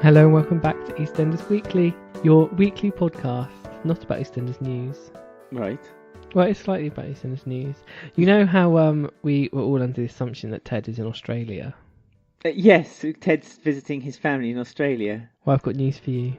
Hello and welcome back to EastEnders Weekly, your weekly podcast, not about EastEnders news. Right. Well, it's slightly about EastEnders news. You know how we were all under the assumption that Ted is in Australia? Yes, Ted's visiting his family in Australia. Well, I've got news for you.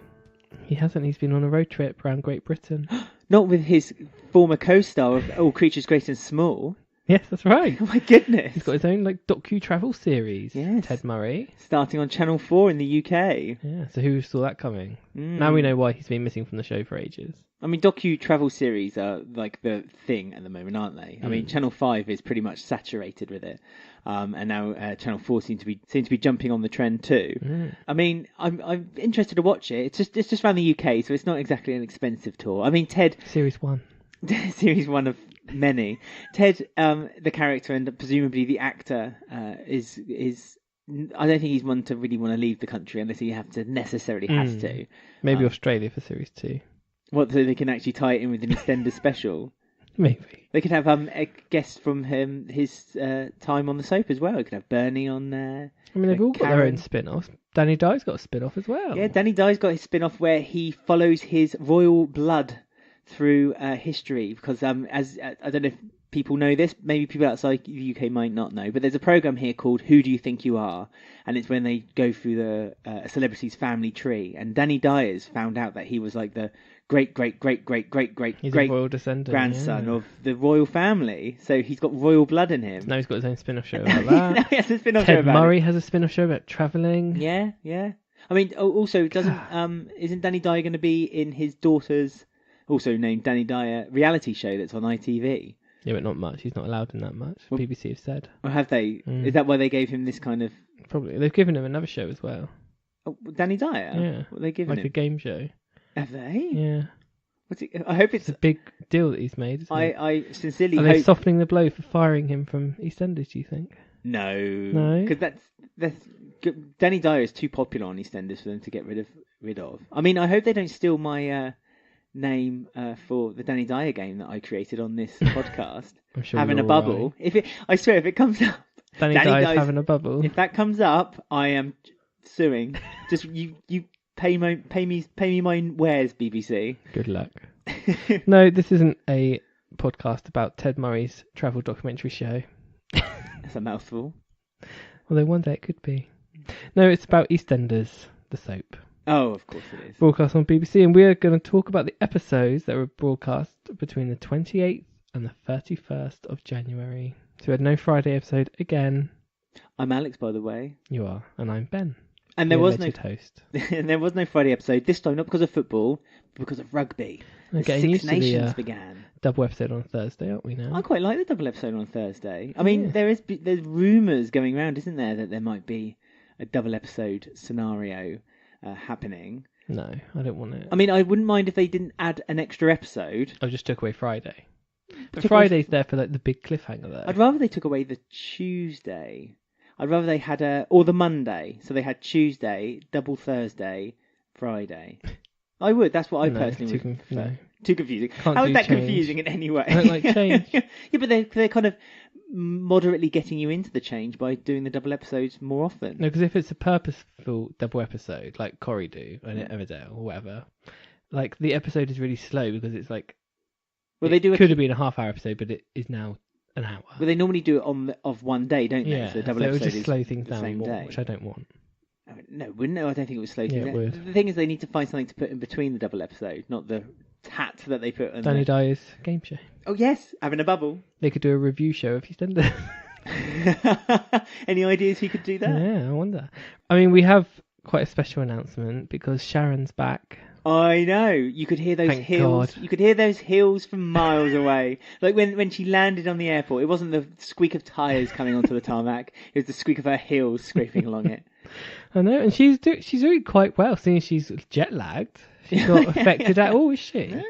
He hasn't. He's been on a road trip around Great Britain. Not with his former co-star of All Creatures Great and Small. Yes, that's right. Oh my goodness. He's got his own docu-travel series, Yes. Ted Murrey. Starting on Channel 4 in the UK. Yeah, so who saw that coming? Now we know why he's been missing from the show for ages. I mean, docu-travel series are like the thing at the moment, aren't they? I mean, Channel 5 is pretty much saturated with it. And now Channel 4 seems to be jumping on the trend too. I mean, I'm interested to watch it. It's just around the UK, so it's not exactly an expensive tour. I mean, Ted... Series 1. Series 1 of many. Ted, the character and presumably the actor, is I don't think he's one to really want to leave the country unless he necessarily has to. Maybe Australia for Series 2. What, so they can actually tie it in with an EastEnders special? Maybe. They could have a guest from his time on the soap as well. They could have Bernie on there. I mean, they've all got Karen. their own spin-offs. Danny Dye's got a spin-off as well. Yeah, Danny Dye's got his spin-off where he follows his royal blood through history, because as I don't know if people know this, maybe people outside the UK might not know, but there's a program here called Who Do You Think You Are, and it's when they go through the celebrity's family tree, and Danny Dyer's found out that he was like the great royal descendant, grandson of the royal family, so he's got royal blood in him. Now he's got his own spin-off show about that. Now he has a spin-off show Ted about Murray it. has a spin-off show about travelling. Yeah. I mean, also isn't Danny Dyer going to be in his daughter's, also named Danny Dyer, reality show that's on ITV? Yeah, but not much. He's not allowed in that much. Well, BBC have said. Or have they? Is that why they gave him this kind of... Probably. They've given him another show as well. Oh, Danny Dyer? Yeah. What are they giving Like him? a game show. Have they? Yeah. I hope It's a big deal that he's made, isn't it? I sincerely Are hope... they softening the blow for firing him from EastEnders, do you think? No. Because that's... Danny Dyer is too popular on EastEnders for them to get rid of. I mean, I hope they don't steal my name for the Danny Dyer game that I created on this podcast. I'm sure having a you're bubble. right. I swear, if it comes up... Danny Dyer's having a bubble. If that comes up, I am suing. Just you pay me my wares, BBC. Good luck. No, this isn't a podcast about Ted Murray's travel documentary show. That's a mouthful. Although one day it could be. No, it's about EastEnders, the soap. Oh, of course it is. Broadcast on BBC, and we are going to talk about the episodes that were broadcast between the 28th and the 31st of January. So we had no Friday episode again. I'm Alex, by the way. You are, and I'm Ben. And there was no host. and there was no Friday episode this time, not because of football, but because of rugby. We're The getting Six used to Nations the began. double episode on Thursday, aren't we now? I quite like the double episode on Thursday. I mean, there's rumours going around, isn't there, that there might be a double episode scenario happening. No, I don't want it. I mean, I wouldn't mind if they didn't add an extra episode. I just took away Friday. But Took Friday's there for like the big cliffhanger there. I'd rather they took away the Tuesday. I'd rather they had or the Monday. So they had Tuesday, double Thursday, Friday. I would. That's what I personally would prefer. No. Too confusing. Can't How do is that change. confusing in any way? I don't like change. Yeah, but they're kind of moderately getting you into the change by doing the double episodes more often. No, because if it's a purposeful double episode, like Corrie do, and Emmerdale, or whatever, like the episode is really slow because it's like, Well, they do. Could have been a half-hour episode, but it is now an hour. Well, they normally do it of one day, don't they? Yeah, So the double so it would episode just is slow things the down same more, day. which I don't want. No, wouldn't it? I don't think it would slow things Yeah, it down. would. The thing is, they need to find something to put in between the double episode, not the tat that they put in. Danny Dyer's game show. Oh yes, having a bubble. They could do a review show of EastEnders. Any ideas who could do that? Yeah, I wonder. I mean, we have quite a special announcement because Sharon's back. I know. You could hear those Thank heels. God. You could hear those heels from miles away. Like when she landed on the airport, it wasn't the squeak of tyres coming onto the tarmac. It was the squeak of her heels scraping along it. I know, and she's doing quite well, seeing as she's jet lagged. She's not affected at all, is she? No.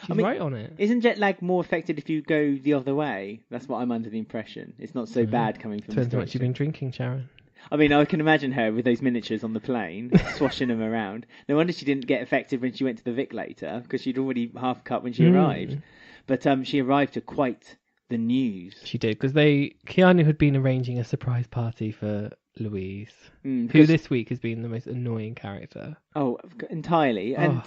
She's right on it. Isn't jet lag more affected if you go the other way? That's what I'm under the impression. It's not so bad coming from Depends this how much you've direction. been drinking, Sharon. I mean, I can imagine her with those miniatures on the plane, swashing them around. No wonder she didn't get affected when she went to the Vic later, because she'd already half cut when she arrived. But she arrived to quite the news. She did, because Keanu had been arranging a surprise party for Louise, Mm, who because- this week has been the most annoying character. Oh, entirely. And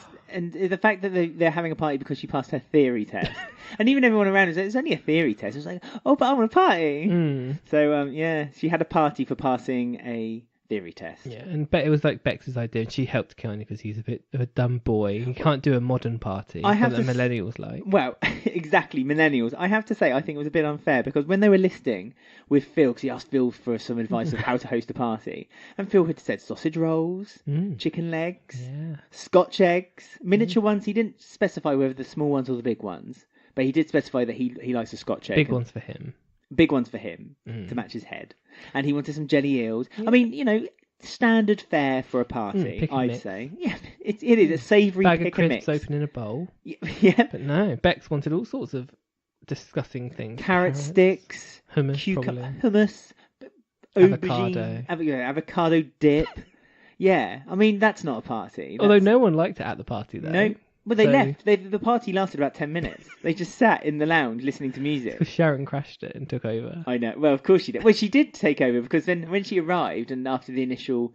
the fact that they're having a party because she passed her theory test. And even everyone around is like, it's only a theory test. It was like, oh, but I want a party. Mm. So, yeah, she had a party for passing a theory test. Yeah, and it was like Bex's idea, and she helped Keanu because he's a bit of a dumb boy. He can't do a modern party. I have that to millennials like. Well, exactly, millennials. I have to say, I think it was a bit unfair because when they were listing with Phil, because he asked Phil for some advice of how to host a party, and Phil had said sausage rolls, chicken legs, Scotch eggs, miniature ones. He didn't specify whether the small ones or the big ones, but he did specify that he likes a Scotch egg. Big ones for him. Big ones for him to match his head. And he wanted some jelly eels. Yeah. I mean, standard fare for a party, I'd say. Yeah, it is a savoury bag pick of and mix. crisps open in a bowl. Yeah. But no, Bex wanted all sorts of disgusting things. Carrot sticks, hummus, hummus, avocado. Avocado dip. Yeah, I mean, that's not a party. Although no one liked it at the party, though. No. Well, they left. The party lasted about 10 minutes. They just sat in the lounge listening to music. Because Sharon crashed it and took over. I know. Well, of course she did. Well, she did take over because then when she arrived and after the initial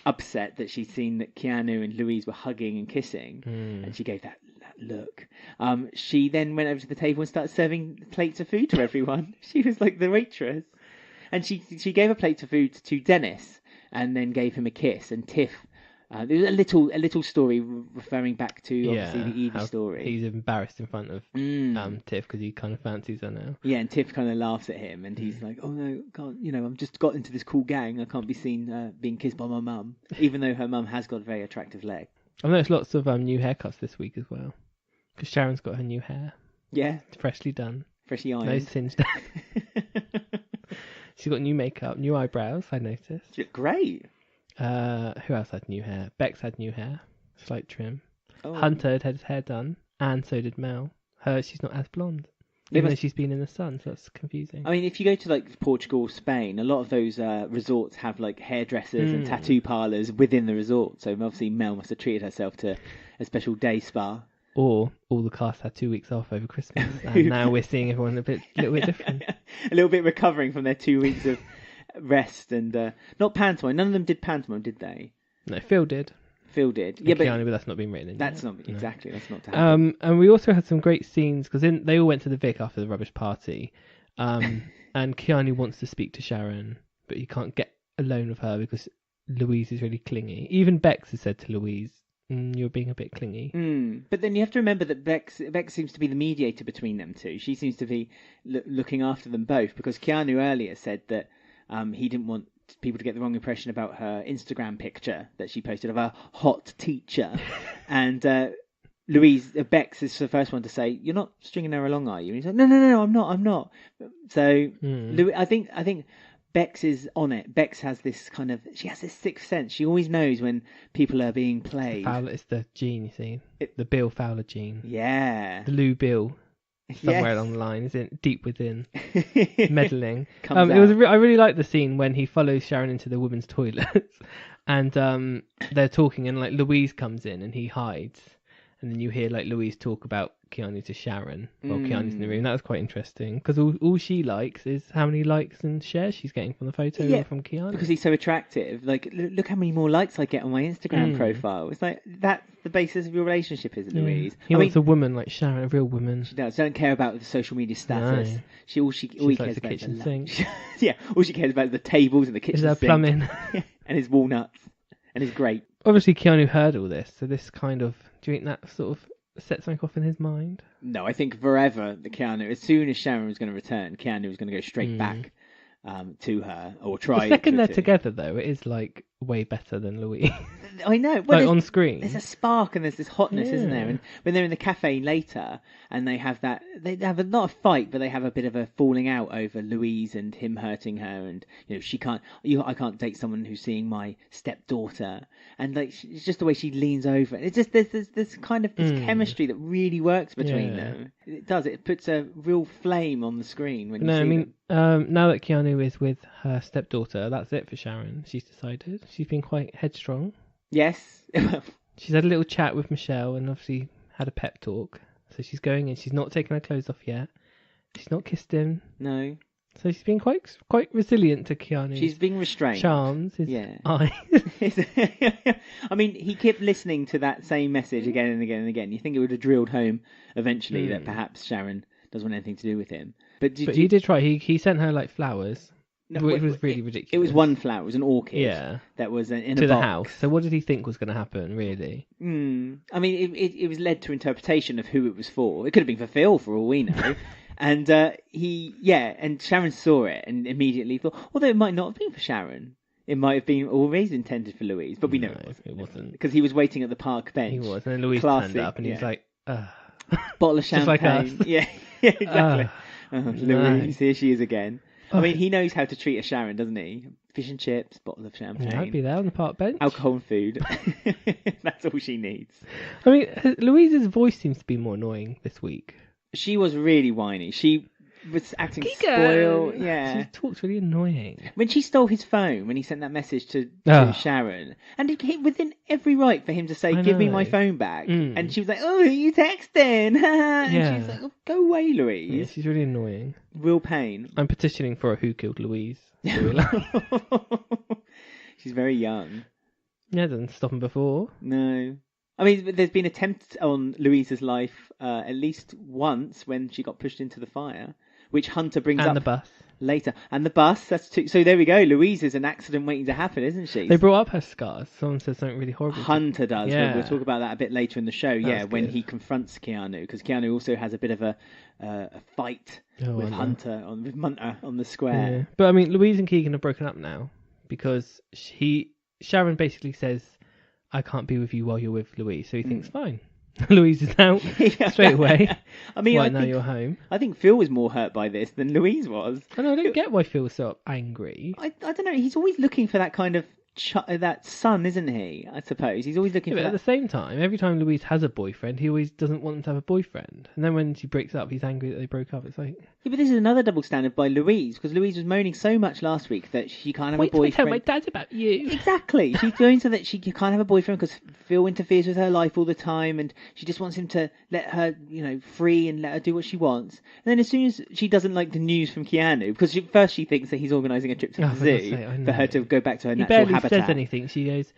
upset that she'd seen that Keanu and Louise were hugging and kissing, and she gave that look, she then went over to the table and started serving plates of food to everyone. She was like the waitress. And she gave a plate of food to Dennis and then gave him a kiss. And Tiff... there was a little story referring back to obviously the Evie story. He's embarrassed in front of Tiff because he kind of fancies her now. Yeah, and Tiff kind of laughs at him, and he's like, "Oh no, can't, I've just got into this cool gang. I can't be seen being kissed by my mum, even though her mum has got a very attractive leg." I've noticed lots of new haircuts this week as well, because Sharon's got her new hair. Yeah, it's freshly done, freshly ironed, no singed down. She's got new makeup, new eyebrows. I noticed. She looked great. Who else had new hair? Bex had new hair, slight trim. Oh. Hunter had his hair done, and so did Mel. She's not as blonde, even though she's been in the sun, so that's confusing. I mean, if you go to like Portugal, Spain, a lot of those resorts have like hairdressers and tattoo parlours within the resort. So obviously Mel must have treated herself to a special day spa. Or all the cast had 2 weeks off over Christmas, and now we're seeing everyone a little bit different. A little bit recovering from their 2 weeks of rest and not pantomime. None of them did pantomime, did they? No, Phil did. Phil did. Yeah, Keanu, but that's not been written in. That's yet. Not exactly. That's not to happen. And we also had some great scenes because they all went to the Vic after the rubbish party, and Keanu wants to speak to Sharon, but he can't get alone with her because Louise is really clingy. Even Bex has said to Louise, "You're being a bit clingy." But then you have to remember that Bex seems to be the mediator between them two. She seems to be looking after them both because Keanu earlier said that he didn't want people to get the wrong impression about her Instagram picture that she posted of a hot teacher. And Bex is the first one to say, "You're not stringing her along, are you?" And he's like, No, I'm not. So I think Bex is on it. Bex has this she has this sixth sense. She always knows when people are being played. It's the gene, you see. The Bill Fowler gene. Yeah. The Lou Bill. Somewhere along the line, isn't it? Deep within, meddling. I really like the scene when he follows Sharon into the women's toilets, and they're talking, and like Louise comes in and he hides, and then you hear like Louise talk about Keanu to Sharon while Keanu's in the room. That was quite interesting because all she likes is how many likes and shares she's getting from the photo from Keanu. Because he's so attractive. Like, look how many more likes I get on my Instagram profile. It's like that's the basis of your relationship, isn't it, Louise? He wants a woman like Sharon, a real woman. She does. Don't care about the social media status. No. All he cares the about kitchen sink. Yeah, all she cares about is the tables and the kitchen sink. Plumbing. And his walnuts and his grape. Obviously, Keanu heard all this, so this kind of... Do you think that sort of set something off in his mind? No, I think forever the Keanu, as soon as Sharon was going to return, Keanu was going to go straight back to her or try. The second they're together, though, it is like way better than Louis. I know. Well, like on screen, there's a spark and there's this hotness, isn't there? And when they're in the cafe later, and they have not a fight, but they have a bit of a falling out over Louise and him hurting her, and I can't date someone who's seeing my stepdaughter, and like it's just the way she leans over. It's just there's kind of this chemistry that really works between them. It does. It puts a real flame on the screen when you see them. Now that Keanu is with her stepdaughter, that's it for Sharon. She's decided. She's been quite headstrong. Yes. She's had a little chat with Michelle and obviously had a pep talk. So she's going in. She's not taken her clothes off yet. She's not kissed him. No. So she's been quite resilient to Keanu's She's being restrained. charms, his eyes. I mean, he kept listening to that same message again and again and again. You think it would have drilled home eventually that perhaps Sharon doesn't want anything to do with him. But he did try. He sent her like flowers. No, it was really ridiculous. It was one flower. It was an orchid. Yeah. That was in to a the box. house. So what did he think was going to happen, really? I mean, it was led to interpretation of who it was for. It could have been for Phil, for all we know. And and Sharon saw it and immediately thought, although it might not have been for Sharon. It might have been always intended for Louise, but we know it wasn't. Because he was waiting at the park bench. He was, and then Louise turned up and he was like, bottle of champagne. Just like us. Yeah, exactly. Louise, here she is again. I mean, he knows how to treat a Sharon, doesn't he? Fish and chips, bottle of champagne. I'd be there on the park bench. Alcohol and food. That's all she needs. I mean, Louise's voice seems to be more annoying this week. She was really whiny. She was acting spoiled. Yeah. She talks really annoying. When she stole his phone, when he sent that message to Sharon, and it within every right for him to say, give me my phone back. And she was like, oh, you texting? And she was like, oh, go away, Louise. Yeah, she's really annoying. Real pain. I'm petitioning for a Who Killed Louise. She's very young. Yeah, doesn't stop him before. No. I mean, there's been attempts on Louise's life at least once when she got pushed into the fire, which Hunter brings up the bus. Later. And the bus, that's too... So there we go. Louise is an accident waiting to happen, isn't she? They brought up her scars. Someone says something really horrible. Hunter does. Yeah. We'll talk about that a bit later in the show. When he confronts Keanu, because Keanu also has a bit of a fight with Hunter on the square. Yeah. But I mean, Louise and Keegan are broken up now because Sharon basically says, I can't be with you while you're with Louise. So he thinks, fine. Louise is out straight away. I mean, now you're home. I think Phil was more hurt by this than Louise was. I don't get why Phil's so angry. I don't know. He's always looking for that kind of that son, isn't he? I suppose he's always looking for that. At the same time, every time Louise has a boyfriend, he always doesn't want them to have a boyfriend. And then when she breaks up, he's angry that they broke up. It's like... Yeah, but this is another double standard by Louise, because Louise was moaning so much last week that she can't have a boyfriend. Wait till I tell my dad about you. Exactly. She's going so that she can't have a boyfriend because Phil interferes with her life all the time, and she just wants him to let her, free and let her do what she wants. And then as soon as she doesn't like the news from Keanu, because first she thinks that he's organising a trip to the zoo for her to go back to her natural habitat. He barely says anything. She goes,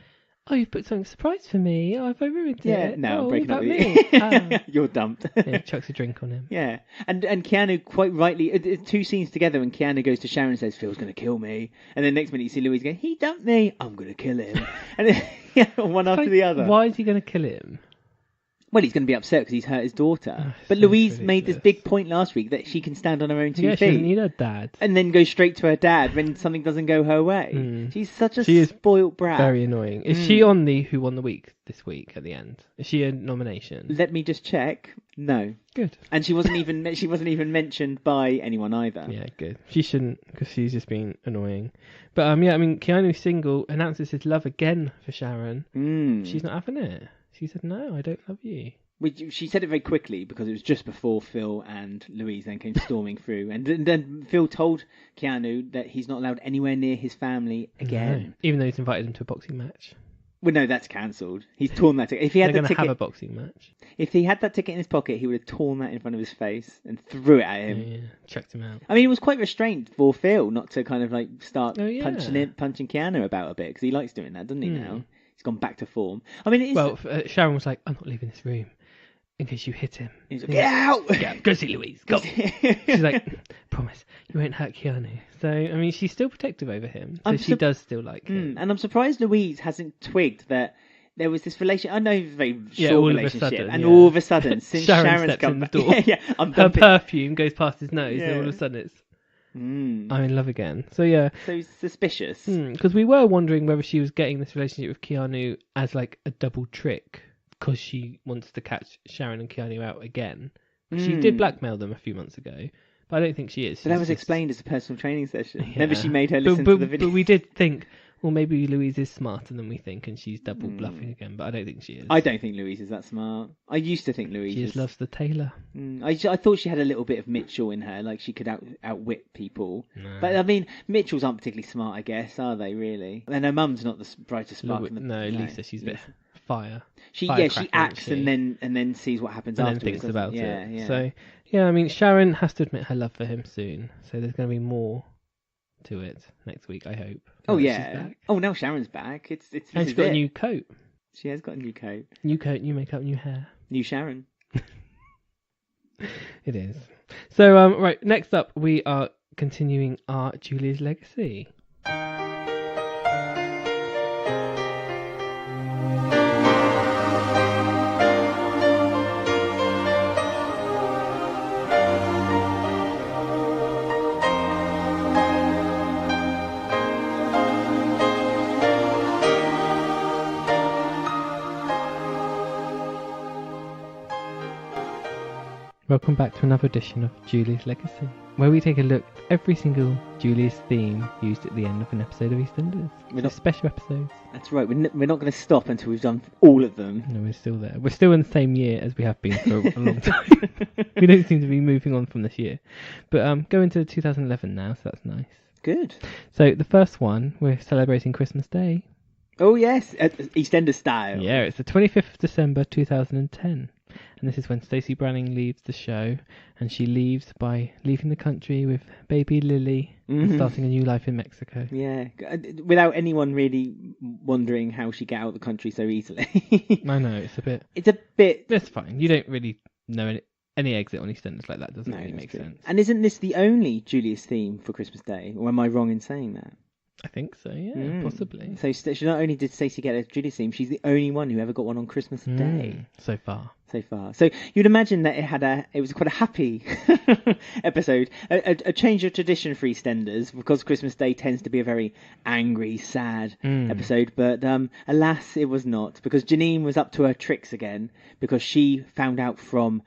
oh, you've put something surprise for me. Oh, have I ruined it? Yeah, no, I'm breaking up with you. You're dumped. Yeah, chucks a drink on him. Yeah, and Keanu quite rightly, two scenes together when Keanu goes to Sharon and says, Phil's going to kill me. And then next minute you see Louise going, he dumped me, I'm going to kill him. And then, one after the other. Why is he going to kill him? Well, he's going to be upset because he's hurt his daughter. But Louise made this big point last week that she can stand on her own 2 feet. She doesn't need her dad. And then go straight to her dad when something doesn't go her way. She's such a spoilt brat. Very annoying. Is she on the Who Won the Week this week at the end? Is she a nomination? Let me just check. No. Good. And she wasn't even mentioned by anyone either. Yeah, good. She shouldn't, because she's just been annoying. But I mean, Keanu's single, announces his love again for Sharon. She's not having it. She said, no, I don't love you. She said it very quickly because it was just before Phil and Louise then came storming through. And then Phil told Keanu that he's not allowed anywhere near his family again. No, even though he's invited him to a boxing match. Well, no, that's cancelled. He's torn that ticket. If he had They're going to have a boxing match. If he had that ticket in his pocket, he would have torn that in front of his face and threw it at him. Yeah, chucked him out. I mean, it was quite restrained for Phil not to kind of start punching Keanu about a bit because he likes doing that, doesn't he? Now he's gone back to form. I mean, Sharon was like, "I'm not leaving this room in case you hit him." He's like, "Get out! Yeah, go see Louise. Go." She's like, "Promise, you won't hurt Keanu." So, I mean, she's still protective over him. So she does still like him. And I'm surprised Louise hasn't twigged that there was this relation. I know it was a very short relationship, and all of a sudden, since Sharon's come back, her perfume goes past his nose, and all of a sudden it's I'm in love again. So yeah, so suspicious. Because we were wondering whether she was getting this relationship with Keanu as like a double trick because she wants to catch Sharon and Keanu out again. She did blackmail them a few months ago, but I don't think she is. But that was explained as a personal training session. Yeah. Maybe she made her listen to the video. But we did think, well, maybe Louise is smarter than we think, and she's double bluffing again. But I don't think she is. I don't think Louise is that smart. I used to think Louise. She just loves the tailor. I thought she had a little bit of Mitchell in her, like she could outwit people. No. But I mean, Mitchells aren't particularly smart, I guess, are they? Really? And her mum's not the brightest spark. Lisa, she's a bit fire. She firecracker, acts isn't she? and then sees what happens And then afterwards. thinks about Yeah, it. yeah. So yeah, I mean, Sharon has to admit her love for him soon. So there's going to be more to it next week, I hope. Oh now that yeah. she's back. Oh, now Sharon's back. It's And she's got a new coat. She has got a new coat. New coat, new makeup, new hair. New Sharon. It is. So right, next up we are continuing our Julie's legacy. Welcome back to another edition of Julie's Legacy, where we take a look at every single Julie's theme used at the end of an episode of EastEnders. We're not special episodes. That's right. We're not going to stop until we've done all of them. No, we're still there. We're still in the same year as we have been for a long time. We don't seem to be moving on from this year. But going to 2011 now, so that's nice. Good. So the first one, we're celebrating Christmas Day. Oh yes, EastEnders style. Yeah, it's the 25th of December 2010. And this is when Stacey Branning leaves the show, and she leaves by leaving the country with baby Lily and starting a new life in Mexico. Yeah, without anyone really wondering how she got out of the country so easily. I know, it's a bit... That's fine. You don't really know any exit on EastEnders like that. Doesn't really make sense. And isn't this the only Julius theme for Christmas Day? Or am I wrong in saying that? I think so, yeah, possibly. So not only did Stacey get a Julius theme, she's the only one who ever got one on Christmas Day. So far. So you'd imagine that it was quite a happy episode, a change of tradition for EastEnders, because Christmas Day tends to be a very angry, sad episode. But alas, it was not, because Janine was up to her tricks again, because she found out from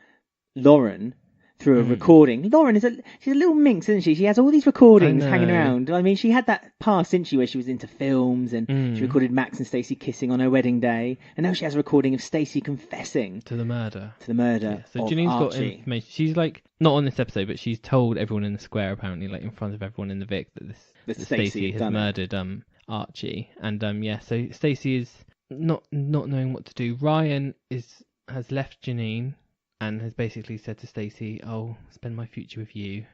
Lauren through a recording. Lauren she's a little minx, isn't she? She has all these recordings hanging around. I mean, she had that past, didn't she, where she was into films and she recorded Max and Stacey kissing on her wedding day, and now she has a recording of Stacey confessing to the murder. Yeah, so Janine's got Archie. information. She's like not on this episode, but she's told everyone in the square, apparently, like in front of everyone in the Vic, that Stacey has murdered Archie. And so Stacey is not knowing what to do. Ryan has left Janine and has basically said to Stacey, "I'll spend my future with you."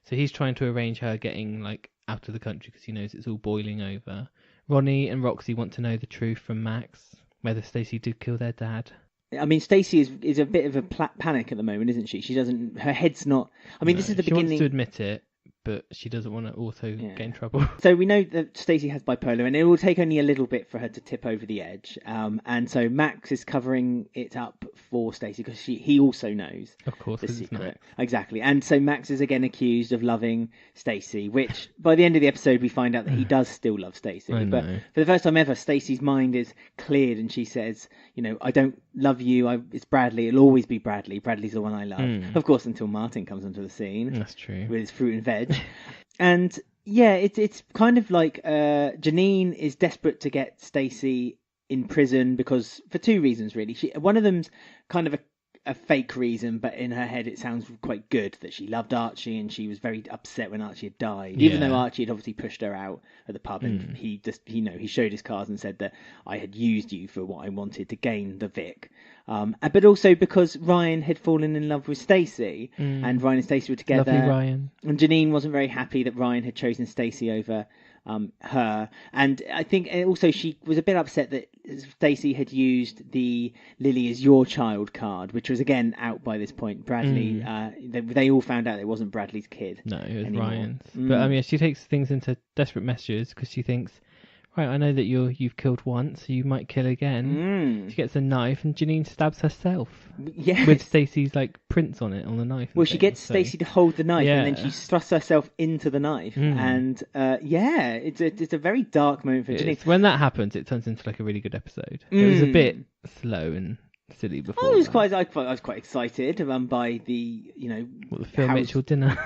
So he's trying to arrange her getting like out of the country because he knows it's all boiling over. Ronnie and Roxy want to know the truth from Max, whether Stacey did kill their dad. I mean, Stacey is a bit of a panic at the moment, isn't she? She doesn't. Her head's not. I mean, this is the beginning. She wants to admit it, but she doesn't want to also get in trouble. So we know that Stacey has bipolar, and it will take only a little bit for her to tip over the edge. And so Max is covering it up for Stacey because he also knows, of course, the secret. Exactly. And so Max is again accused of loving Stacey, which by the end of the episode we find out that he does still love Stacey. But for the first time ever, Stacey's mind is cleared, and she says, "I don't love you. It's Bradley. It'll always be Bradley. Bradley's the one I love." Of course, until Martin comes onto the scene. That's true. With his fruit and veg. And yeah, it's kind of like Janine is desperate to get Stacey in prison because for two reasons really. One of them's kind of a fake reason, but in her head it sounds quite good, that she loved Archie and she was very upset when Archie had died, even though Archie had obviously pushed her out at the pub and he showed his cards and said that I had used you for what I wanted to gain the Vic. But also because Ryan had fallen in love with Stacey and Ryan and Stacey were together. Lovely Ryan. And Janine wasn't very happy that Ryan had chosen Stacey over her. And I think also she was a bit upset that Stacey had used the Lily is your child card, which was again out by this point. Bradley, they all found out it wasn't Bradley's kid. No, it was anymore. Ryan's. But she takes things into desperate messages because she thinks, right, I know that you've killed once, so you might kill again. She gets a knife and Janine stabs herself. Yes. With Stacey's prints on it on the knife. Well, she gets Stacey to hold the knife and then she thrusts herself into the knife. And it's a very dark moment for Janine. When that happens, it turns into a really good episode. It was a bit slow and silly before. I was quite excited by the the Phil Mitchell dinner.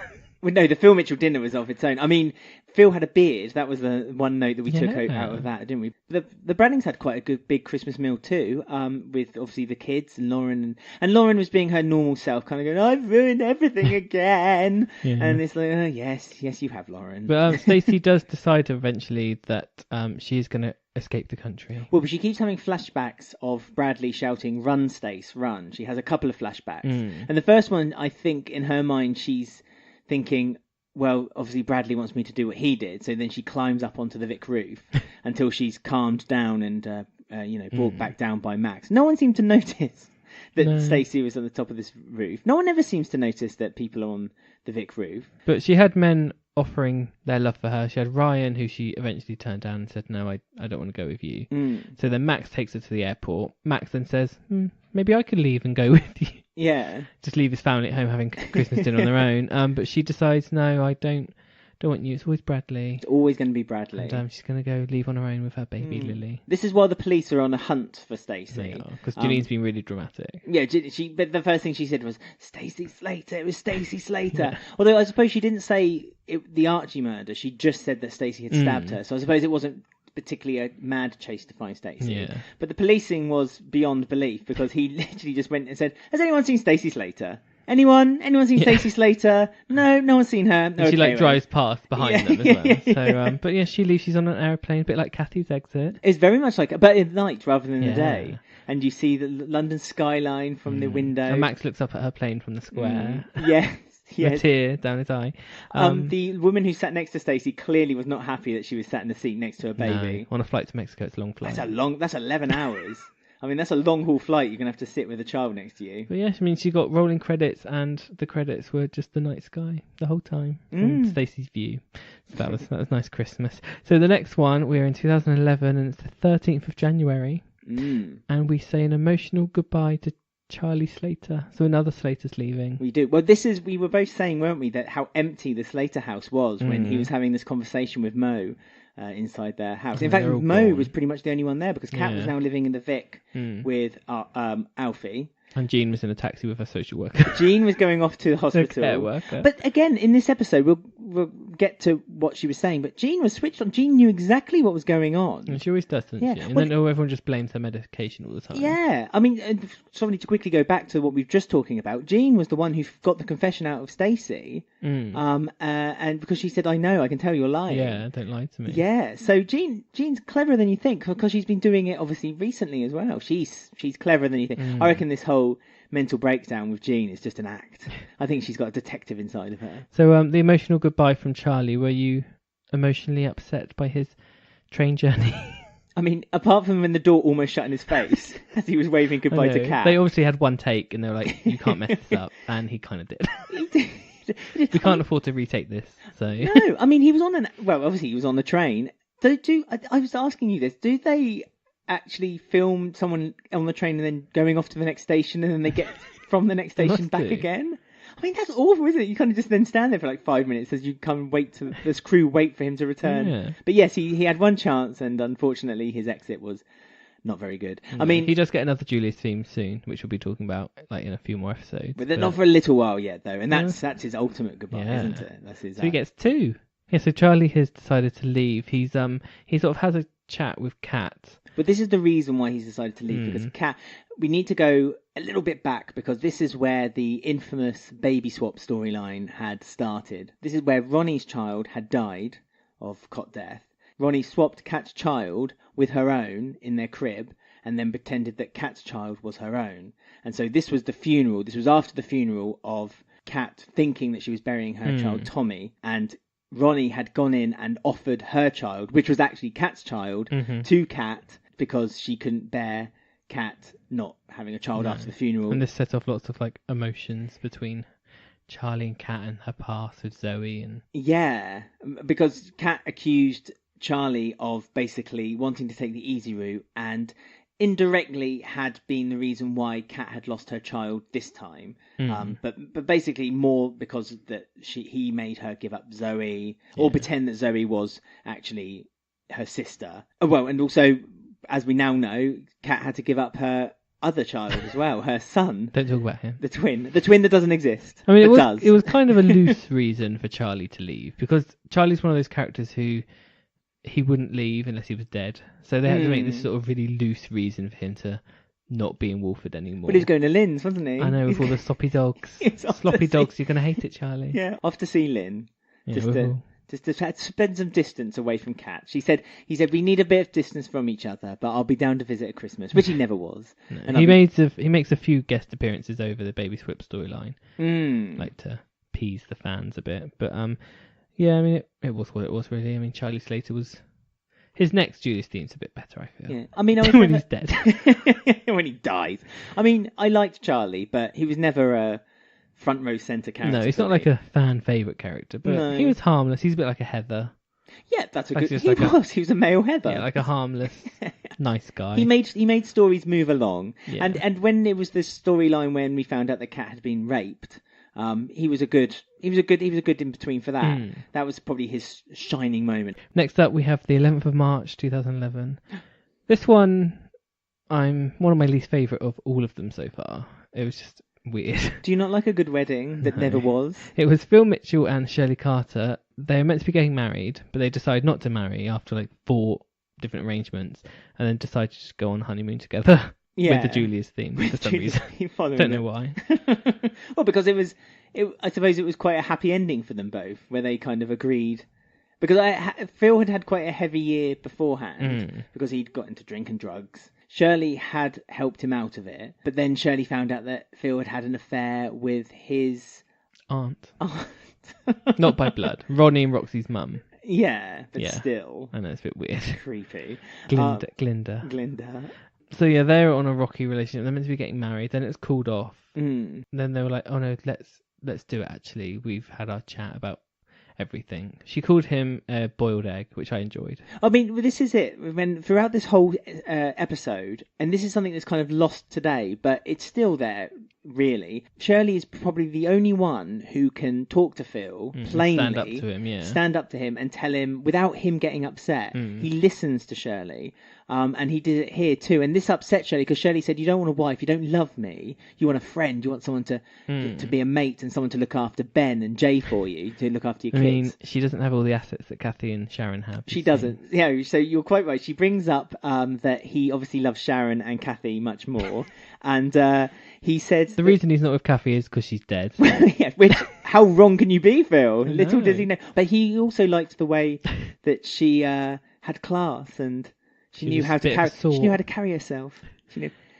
Well, no, the Phil Mitchell dinner was of its own. I mean, Phil had a beard. That was the one note that we took out of that, didn't we? The Brannings had quite a good big Christmas meal too, with obviously the kids and Lauren. And Lauren was being her normal self, kind of going, I've ruined everything again. And it's like, oh, yes, you have, Lauren. But Stacey does decide eventually that she is going to escape the country. Well, but she keeps having flashbacks of Bradley shouting, run, Stace, run. She has a couple of flashbacks. And the first one, I think, in her mind, she's thinking, well, obviously Bradley wants me to do what he did, so then she climbs up onto the Vic roof until she's calmed down and brought back down by Max. No one seemed to notice that Stacey was on the top of this roof. No one ever seems to notice that people are on the Vic roof. But she had men offering their love for her. She had Ryan, who she eventually turned down and said, no, I don't want to go with you. So then Max takes her to the airport. Max then says, maybe I could leave and go with you. Yeah. Just leave his family at home having Christmas dinner on their own. But she decides, no, I don't want you. It's always Bradley. It's always going to be Bradley. And she's going to go leave on her own with her baby Lily. This is while the police are on a hunt for Stacey. Because Janine's been really dramatic. Yeah, but the first thing she said was, Stacey Slater. It was Stacey Slater. Although I suppose she didn't say the Archie murder. She just said that Stacey had stabbed her. So I suppose it wasn't particularly a mad chase to find Stacey. Yeah. But the policing was beyond belief because he literally just went and said, has anyone seen Stacey Slater? Anyone seen Stacey Slater? No one's seen her. And she drives past behind them as well. So, but yeah, she leaves. She's on an aeroplane, a bit like Kathy's exit. It's very much like, but at night rather than the day. And you see the London skyline from the window. And Max looks up at her plane from the square. Yes. A tear down his eye. The woman who sat next to Stacey clearly was not happy that she was sat in the seat next to her baby. No. On a flight to Mexico, it's a long flight. That's 11 hours. I mean, that's a long haul flight. You're going to have to sit with a child next to you. But yeah, I mean, she got rolling credits, and the credits were just the night sky the whole time from Stacey's view. So that was nice Christmas. So the next one, we're in 2011, and it's the 13th of January. And we say an emotional goodbye to Charlie Slater. So another Slater's leaving. We do. Well, we were both saying, weren't we, that how empty the Slater house was when he was having this conversation with Mo. Inside their house. In fact, Mo was pretty much the only one there because Kat was now living in the Vic with Alfie. And Jean was in a taxi with her social worker. Jean was going off to the hospital. Care worker. But again, in this episode, we'll get to what she was saying, but Jean was switched on. Jean knew exactly what was going on. And she always does, doesn't she? And then everyone just blames her medication all the time. Yeah. I mean, sorry to quickly go back to what we've just talking about. Jean was the one who got the confession out of Stacey. And because she said, I know, I can tell you're lying. Yeah, don't lie to me. Yeah. So Jean's cleverer than you think because she's been doing it obviously recently as well. She's cleverer than you think. I reckon this whole mental breakdown with Jean is just an act. I think she's got a detective inside of her. So the emotional goodbye from Charlie, were you emotionally upset by his train journey? I mean, apart from when the door almost shut in his face as he was waving goodbye to Kat. They obviously had one take and they were like, you can't mess this up. And he kind of did. We can't afford to retake this. So no, I mean, he was obviously he was on the train. I was asking you this, do they actually film someone on the train and then going off to the next station and then they get from the next station back again? I mean, that's awful, isn't it? You kind of just then stand there for like 5 minutes as you come this crew wait for him to return. Yeah. But yes, he had one chance and unfortunately his exit was not very good. I mean, he does get another Julius theme soon, which we'll be talking about like in a few more episodes. But not for a little while yet, though. And that's his ultimate goodbye, isn't it? That's his. So he gets two. Yeah. So Charlie has decided to leave. He sort of has a chat with Kat. But this is the reason why he's decided to leave because Kat. We need to go a little bit back because this is where the infamous baby swap storyline had started. This is where Ronnie's child had died of cot death. Ronnie swapped Kat's child with her own in their crib and then pretended that Kat's child was her own. And so this was the funeral. This was after the funeral of Kat thinking that she was burying her child, Tommy. And Ronnie had gone in and offered her child, which was actually Kat's child, to Kat because she couldn't bear Kat not having a child after the funeral. And this set off lots of like emotions between Charlie and Kat and her past with Zoe. And yeah, because Kat accused Charlie of basically wanting to take the easy route and indirectly had been the reason why Kat had lost her child this time. But basically more because that he made her give up Zoe or pretend that Zoe was actually her sister. Oh, well, and also, as we now know, Kat had to give up her other child as well, her son, Don't talk about him. the twin that doesn't exist. I mean, but it was kind of a loose reason for Charlie to leave, because Charlie's one of those characters who he wouldn't leave unless he was dead. So they had to make this sort of really loose reason for him to not be in Wolford anymore. But he was going to Lynn's, wasn't he? I know, with all the sloppy dogs. Sloppy dogs, you're going to hate it, Charlie. Yeah, off to see Lynn. Yeah, Just to spend some distance away from Kat. He said we need a bit of distance from each other, but I'll be down to visit at Christmas, which he never was. No, and he makes a few guest appearances over the Baby Swip storyline, like to appease the fans a bit. But yeah, I mean it was what it was really. I mean Charlie Slater was his next Julius theme's a bit better, I feel. Yeah, I mean when he's dead, when he dies. I mean I liked Charlie, but he was never a front row centre character. No, he's not like a fan favourite character, but he was harmless. He's a bit like a Heather. Yeah, that's a good. He was a male Heather. Yeah, like a harmless, nice guy. He made stories move along, and when it was this storyline when we found out that Kat had been raped, he was a good in between for that. That was probably his shining moment. Next up, we have the 11th of March, 2011. This one, I'm one of my least favourite of all of them so far. It was just weird. Do you not like a good wedding that never was? It was Phil Mitchell and Shirley Carter. They were meant to be getting married, but they decide not to marry after like 4 different arrangements, and then decide to just go on honeymoon together with the Julius theme for some reason. Don't know why. Well, because I suppose it was quite a happy ending for them both, where they kind of agreed. Because Phil had quite a heavy year beforehand because he'd got into drink and drugs. Shirley had helped him out of it, but then Shirley found out that Phil had an affair with his aunt. Not by blood. Ronnie and Roxy's mum. Yeah, but still. I know, it's a bit weird. Creepy. Glinda. So yeah, they're on a rocky relationship. They're meant to be getting married. Then it's called off. Then they were like, oh no, let's do it actually. We've had our chat about everything. She called him a boiled egg, which I enjoyed. I mean, this is it. When throughout this whole episode, and this is something that's kind of lost today, but it's still there, really. Shirley is probably the only one who can talk to Phil plainly, stand up to him and tell him without him getting upset. He listens to Shirley. And he did it here too. And this upset Shirley because Shirley said, you don't want a wife, you don't love me, you want a friend, you want someone to be a mate and someone to look after Ben and Jay for you, to look after your kids. I mean, she doesn't have all the assets that Kathy and Sharon have. She doesn't. Yeah, so you're quite right. She brings up that he obviously loves Sharon and Kathy much more. And he said... The reason he's not with Kathy is because she's dead. Yeah, which, how wrong can you be, Phil? Little does he know. But he also liked the way that she had class and... She knew how to carry herself.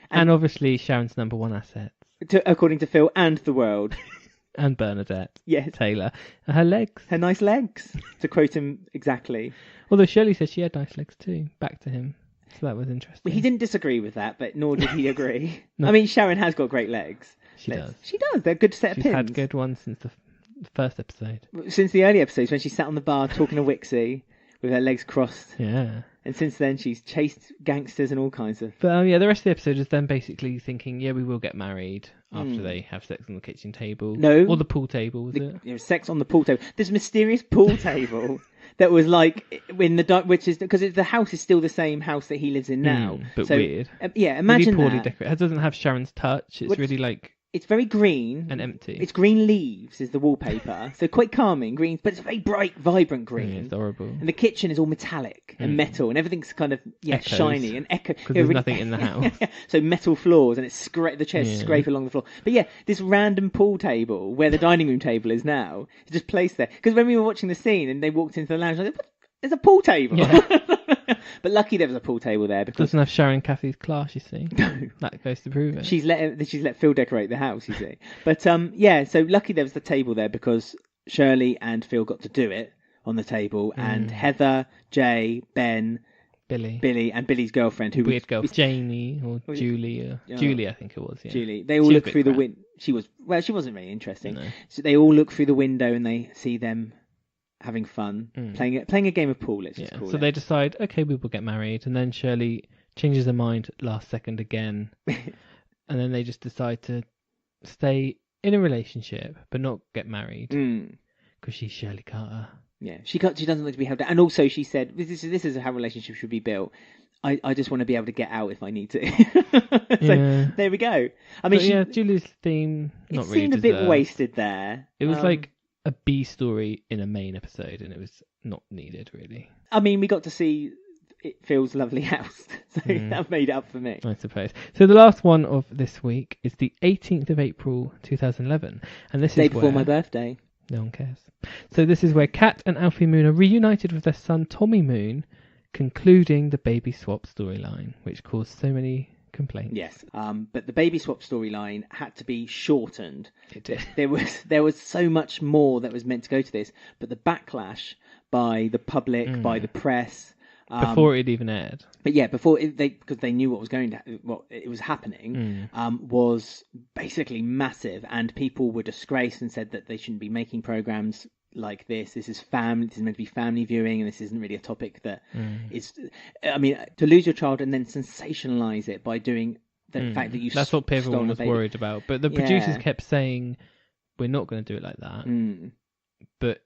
And obviously Sharon's number one asset, according to Phil and the world, and Bernadette. Yes, Taylor. Her legs, her nice legs. To quote him exactly. Although Shirley said she had nice legs too. Back to him. So that was interesting. Well, he didn't disagree with that, but nor did he agree. No. I mean, Sharon has got great legs. She does. They're a good set of pins. She's had good ones since the first episode. Since the early episodes when she sat on the bar talking to Wixie with her legs crossed. Yeah. And since then, she's chased gangsters and all kinds of... But the rest of the episode is them basically thinking, yeah, we will get married after they have sex on the kitchen table. No. Or the pool table, was it? There was sex on the pool table. This mysterious pool table that was like in the dark, which is... Because the house is still the same house that he lives in now. But weird. Yeah, imagine really poorly decorated. It doesn't have Sharon's touch. It's really like... It's very green. And empty. It's green leaves is the wallpaper. So quite calming, green, but it's very bright, vibrant green. It's horrible. And the kitchen is all metallic and metal and everything's kind of, shiny and echo. Because there's nothing in the house. So metal floors and the chairs scrape along the floor. But yeah, this random pool table where the dining room table is now, is just placed there. Because when we were watching the scene and they walked into the lounge, I was like, there's a pool table. Yeah. But lucky there was a pool table there because doesn't have Sharon Kathy's class, you see. That goes to prove it. She's let Phil decorate the house, you see. But so lucky there was the table there because Shirley and Phil got to do it on the table, and Heather, Jay, Ben, Billy, and Billy's girlfriend, who weird girl, Janie or Julie, Julie, I think it was. Yeah. Julie. They all look through the window. She wasn't really interesting. No. So they all look through the window and they see them having fun, playing a game of pool, let's just call it. So they decide, okay, we will get married, and then Shirley changes her mind last second again, and then they just decide to stay in a relationship, but not get married, because she's Shirley Carter. Yeah, she doesn't like to be held down. And also she said, this is how relationships should be built. I just want to be able to get out if I need to. So there we go. I mean, Julia's theme not really seemed a bit wasted there. It was like a B story in a main episode, and it was not needed really. I mean, we got to see Phil's lovely house, so that made it up for me, I suppose. So the last one of this week is the 18th of April 2011, and this day is before my birthday. No one cares. So this is where Kat and Alfie Moon are reunited with their son Tommy Moon, concluding the baby swap storyline, which caused so many complaints. Yes, but the baby swap storyline had to be shortened. It did. There was so much more that was meant to go to this, but the backlash by the public, by the press, before it even aired. But yeah, because they knew what was happening, was basically massive, and people were disgraced and said that they shouldn't be making programs like this. This is meant to be family viewing, and this isn't really a topic that is. I mean, to lose your child and then sensationalize it by doing the fact that you. That's what everyone was worried about. But the producers kept saying, "We're not going to do it like that." But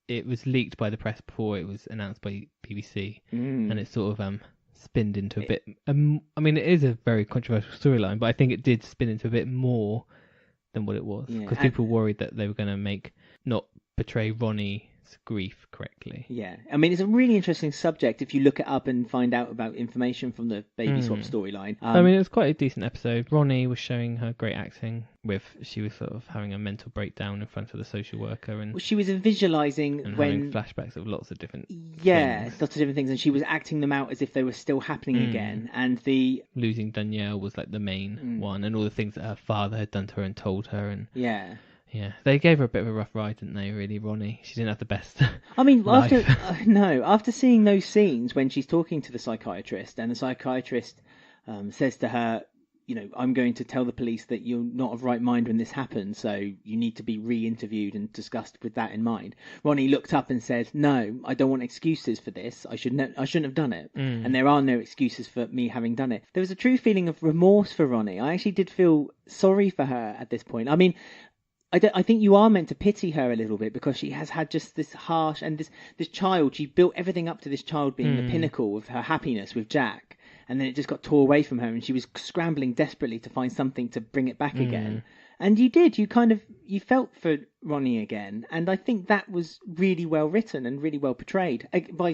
it was leaked by the press before it was announced by BBC, and it sort of spinned into a bit. I mean, it is a very controversial storyline, but I think it did spin into a bit more than what it was, because people worried that they were going to not portray Ronnie's grief correctly. Yeah, I mean, it's a really interesting subject if you look it up and find out about information from the baby swap storyline. I mean, it was quite a decent episode. Ronnie was showing her great acting. She was sort of having a mental breakdown in front of the social worker, and she was visualizing having flashbacks of lots of different things. Lots of different things, and she was acting them out as if they were still happening again. And the losing Danielle was like the main one, and all the things that her father had done to her and told her, and yeah, they gave her a bit of a rough ride, didn't they, really, Ronnie? She didn't have the best I mean, life. after seeing those scenes when she's talking to the psychiatrist, and the psychiatrist says to her, I'm going to tell the police that you're not of right mind when this happened, so you need to be re-interviewed and discussed with that in mind. Ronnie looked up and said, "No, I don't want excuses for this. I shouldn't have done it, and there are no excuses for me having done it." There was a true feeling of remorse for Ronnie. I actually did feel sorry for her at this point. I mean, I think you are meant to pity her a little bit, because she has had just this harsh, and this child, she built everything up to this child being the pinnacle of her happiness with Jack, and then it just got tore away from her, and she was scrambling desperately to find something to bring it back again. And you felt for Ronnie again, and I think that was really well written and really well portrayed by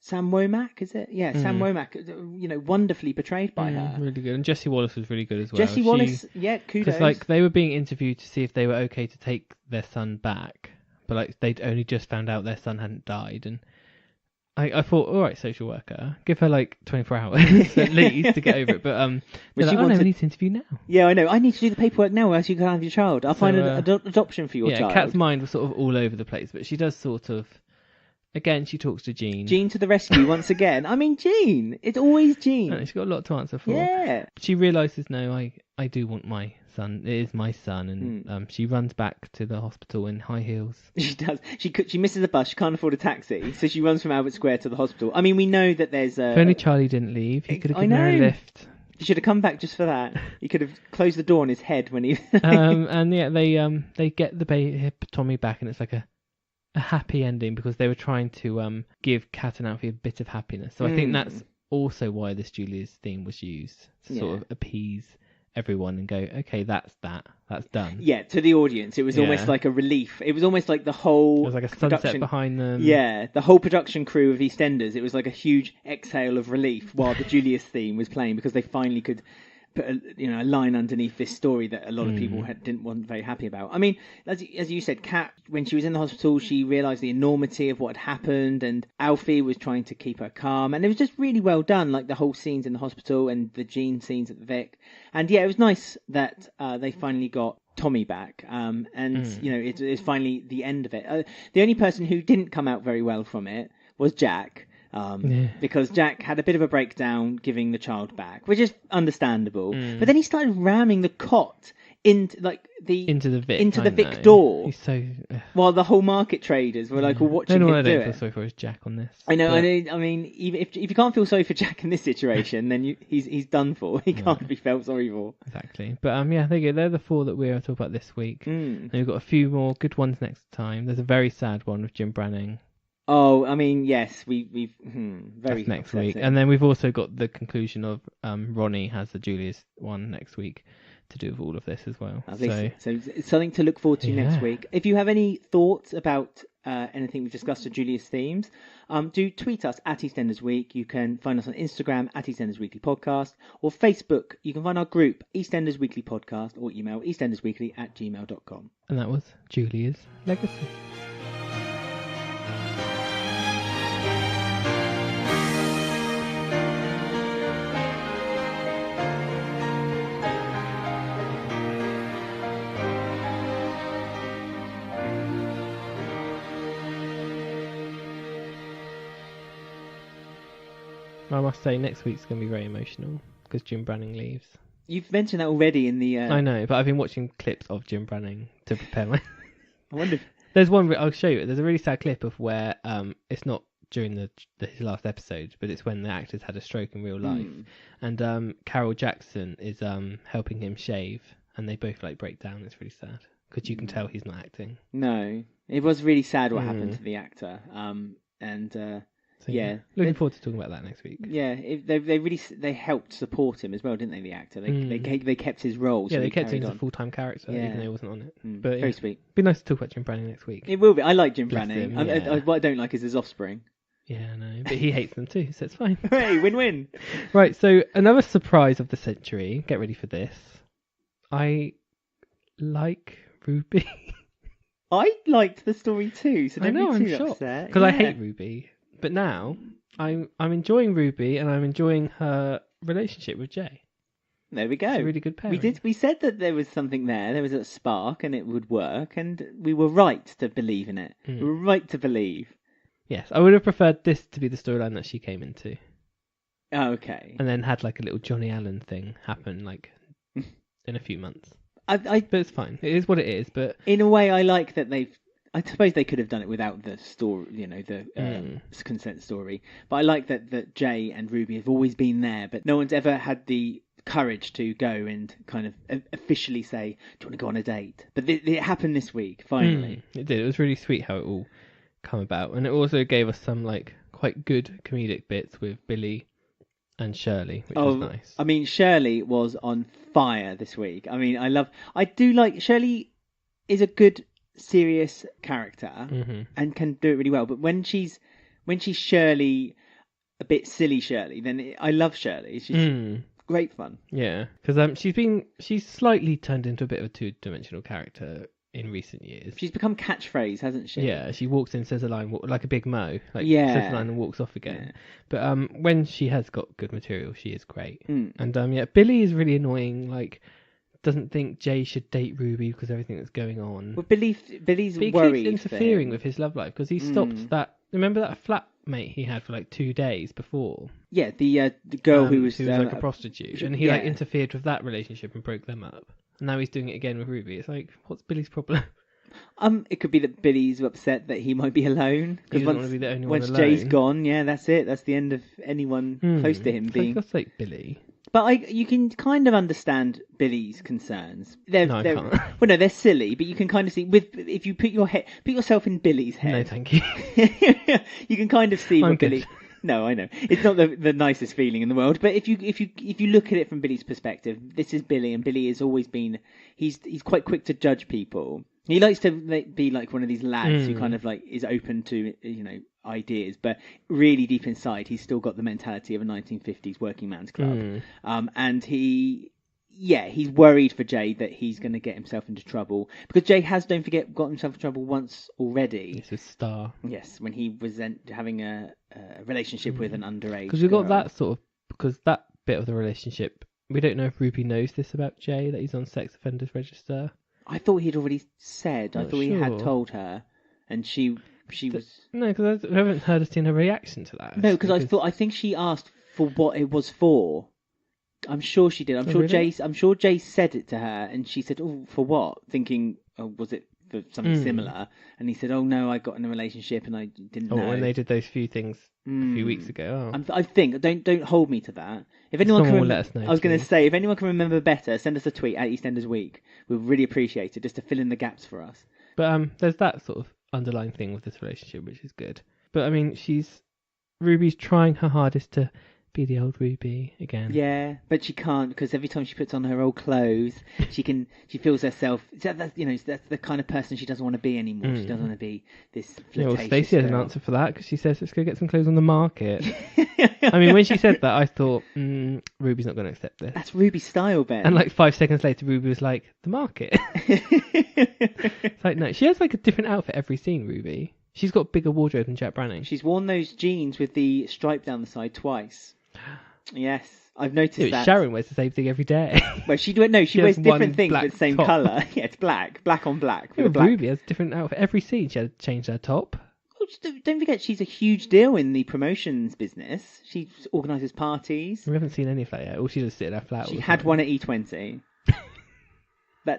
Sam Womack, is it? Yeah, Sam Womack, wonderfully portrayed by her. Really good. And Jessie Wallace was really good as well. Jessie Wallace, kudos. Because they were being interviewed to see if they were okay to take their son back, but they'd only just found out their son hadn't died, and I thought, all right, social worker, give her 24 hours at least to get over it. But we need to interview now. Yeah, I know. I need to do the paperwork now, or else you can't have your child. I'll find an adoption for your child. Kat's mind was sort of all over the place, but she does sort of. Again, she talks to Jean. Jean to the rescue once again. I mean, Jean. It's always Jean. She's got a lot to answer for. Yeah. She realises, no, I do want my son. It is my son. And she runs back to the hospital in high heels. She does. She misses the bus. She can't afford a taxi. So she runs from Albert Square to the hospital. I mean, we know that there's a... If only Charlie didn't leave, he could have given her a lift. He should have come back just for that. He could have closed the door on his head when he... and yeah, they get the Tommy back, and it's like a happy ending, because they were trying to give Kat and Alfie a bit of happiness. So I think that's also why this Julia's theme was used, to sort of appease everyone and go, okay, that's done. Yeah, to the audience, it was almost like a relief. It was almost like the whole... It was like a sunset behind them. Yeah, the whole production crew of EastEnders, it was like a huge exhale of relief while the Julia's theme was playing, because they finally could put a line underneath this story that a lot of people weren't very happy about. I mean, as you said, Kat, when she was in the hospital, she realised the enormity of what had happened, and Alfie was trying to keep her calm, and it was just really well done, like the whole scenes in the hospital and the Jean scenes at the Vic. And yeah, it was nice that they finally got Tommy back, and it's finally the end of it. The only person who didn't come out very well from it was Jack. Because Jack had a bit of a breakdown giving the child back, which is understandable. But then he started ramming the cot into the Vic door. He's so while the whole market traders were like, "Well, watching him do it." I don't feel sorry for is Jack on this. I know. I mean, even if you can't feel sorry for Jack in this situation, then he's done for. He can't be felt sorry for. Exactly. But there you go. They're the four that we're talking about this week. And we've got a few more good ones next time. There's a very sad one with Jim Branning. Oh, I mean, yes, we've very That's next upsetting. week. And then we've also got the conclusion of Ronnie has the Julius one next week to do with all of this as well. So it's something to look forward to next week. If you have any thoughts about anything we've discussed or Julius themes, do tweet us at EastEnders Week. You can find us on Instagram at EastEnders Weekly Podcast, or Facebook. You can find our group EastEnders Weekly Podcast, or email eastendersweekly@gmail.com. And that was Julia's Legacy. I must say, next week's going to be very emotional because Jim Branning leaves. You've mentioned that already in the... I know, but I've been watching clips of Jim Branning to prepare my... I wonder if... There's one, I'll show you. There's a really sad clip of where it's not during his last episode, but it's when the actor's had a stroke in real life. And Carol Jackson is helping him shave, and they both like break down. It's really sad because you can tell he's not acting. No, it was really sad what happened to the actor. So, yeah, looking forward to talking about that next week. Yeah, they helped support him as well, didn't they? The actor, they kept his role. Yeah, so they kept him as on. a full-time character, even though he wasn't on it. But very sweet. Be nice to talk about Jim Branning next week. It will be. I like Jim Bless Branning. him, What I don't like is his offspring. Yeah, I know, but he hates them too, so it's fine. Hey, win-win. Right, so another surprise of the century. Get ready for this. I like Ruby. I liked the story too, so don't be too shocked upset. because I hate Ruby, but now I'm enjoying Ruby and I'm enjoying her relationship with Jay. There we go. It's a really good pairing. We said that there was something there. There was a spark, and it would work, and we were right to believe in it. We were right to believe. Yes, I would have preferred this to be the storyline that she came into. Oh, okay. And then had like a little Johnny Allen thing happen like in a few months. But it's fine. It is what it is. But in a way, I like that I suppose they could have done it without the story, the consent story. But I like that Jay and Ruby have always been there, but no one's ever had the courage to go and kind of officially say, "Do you want to go on a date?" But it happened this week, finally. It did. It was really sweet how it all come about, and it also gave us some like quite good comedic bits with Billy and Shirley, which was nice. I mean, Shirley was on fire this week. I mean, I do like Shirley is a good serious character and can do it really well. But when she's Shirley, a bit silly Shirley, then I love Shirley. She's great fun. Yeah, because she's slightly turned into a bit of a two-dimensional character in recent years. She's become catchphrase, hasn't she? Yeah, she walks in, says a line, like a big Mo. Says a line and walks off again. Yeah. But when she has got good material, she is great. And Billy is really annoying. Like, doesn't think Jay should date Ruby because of everything that's going on. Well, Billy's he worried. Keeps interfering with his love life because he stopped that. Remember that flatmate he had for like 2 days before? Yeah, the girl who was like a prostitute, and he like interfered with that relationship and broke them up. And now he's doing it again with Ruby. It's like, what's Billy's problem? It could be that Billy's upset that he might be alone. Because once Jay's gone, that's it. That's the end of anyone close to him being. For God's sake, Billy. But you can kind of understand Billy's concerns. I can't. Well, no, they're silly, but you can kind of see if you put yourself in Billy's head. No, thank you. You can kind of see what Billy. Good. No, I know it's not the nicest feeling in the world, but if you look at it from Billy's perspective, this is Billy, and Billy has always been he's quite quick to judge people. He likes to be like one of these lads who kind of like is open to ideas, but really deep inside he's still got the mentality of a 1950s working man's club. And he's worried for Jay that he's going to get himself into trouble because Jay has, don't forget, got himself in trouble once already. It's a star. Yes, when he was having a relationship with an underage. Because we got that because that bit of the relationship, we don't know if Ruby knows this about Jay, that he's on sex offenders register. I thought he'd already said. I thought he had told her, and she was. No, because I haven't seen her reaction to that. No, because I think she asked for what it was for. I'm sure she did. I'm sure Jay said it to her, and she said, "Oh, for what?" Thinking, "Oh, was it for something similar?" And he said, "Oh no, I got in a relationship and I didn't know." When they did those few things a few weeks ago. I think don't hold me to that. If anyone can, let us know. I was going to say, if anyone can remember better, send us a tweet at EastEnders Week. We'd really appreciate it, just to fill in the gaps for us. But there's that sort of underlying thing with this relationship, which is good. But I mean, Ruby's trying her hardest to be the old Ruby again. Yeah, but she can't, because every time she puts on her old clothes, she feels herself. That's the kind of person she doesn't want to be anymore. She doesn't want to be this flirtatious Well, Stacey has an girl. answer for that because she says, "Let's go get some clothes on the market." I mean, when she said that, I thought, Ruby's not going to accept this. That's Ruby's style, Ben. And like 5 seconds later, Ruby was like, "The market." It's like, no, she has like a different outfit every scene. Ruby, she's got a bigger wardrobe than Jack Branning. She's worn those jeans with the stripe down the side twice. Yes, I've noticed that. Sharon wears the same thing every day. Well, she wears different things, but same top. colour. Yeah, it's black on black. Yeah, black. Ruby has a different outfit every scene. She had to change her top. Well, don't forget, she's a huge deal in the promotions business. She organises parties. We haven't seen any of that yet. All she does is sit in her flat. She had one at E20.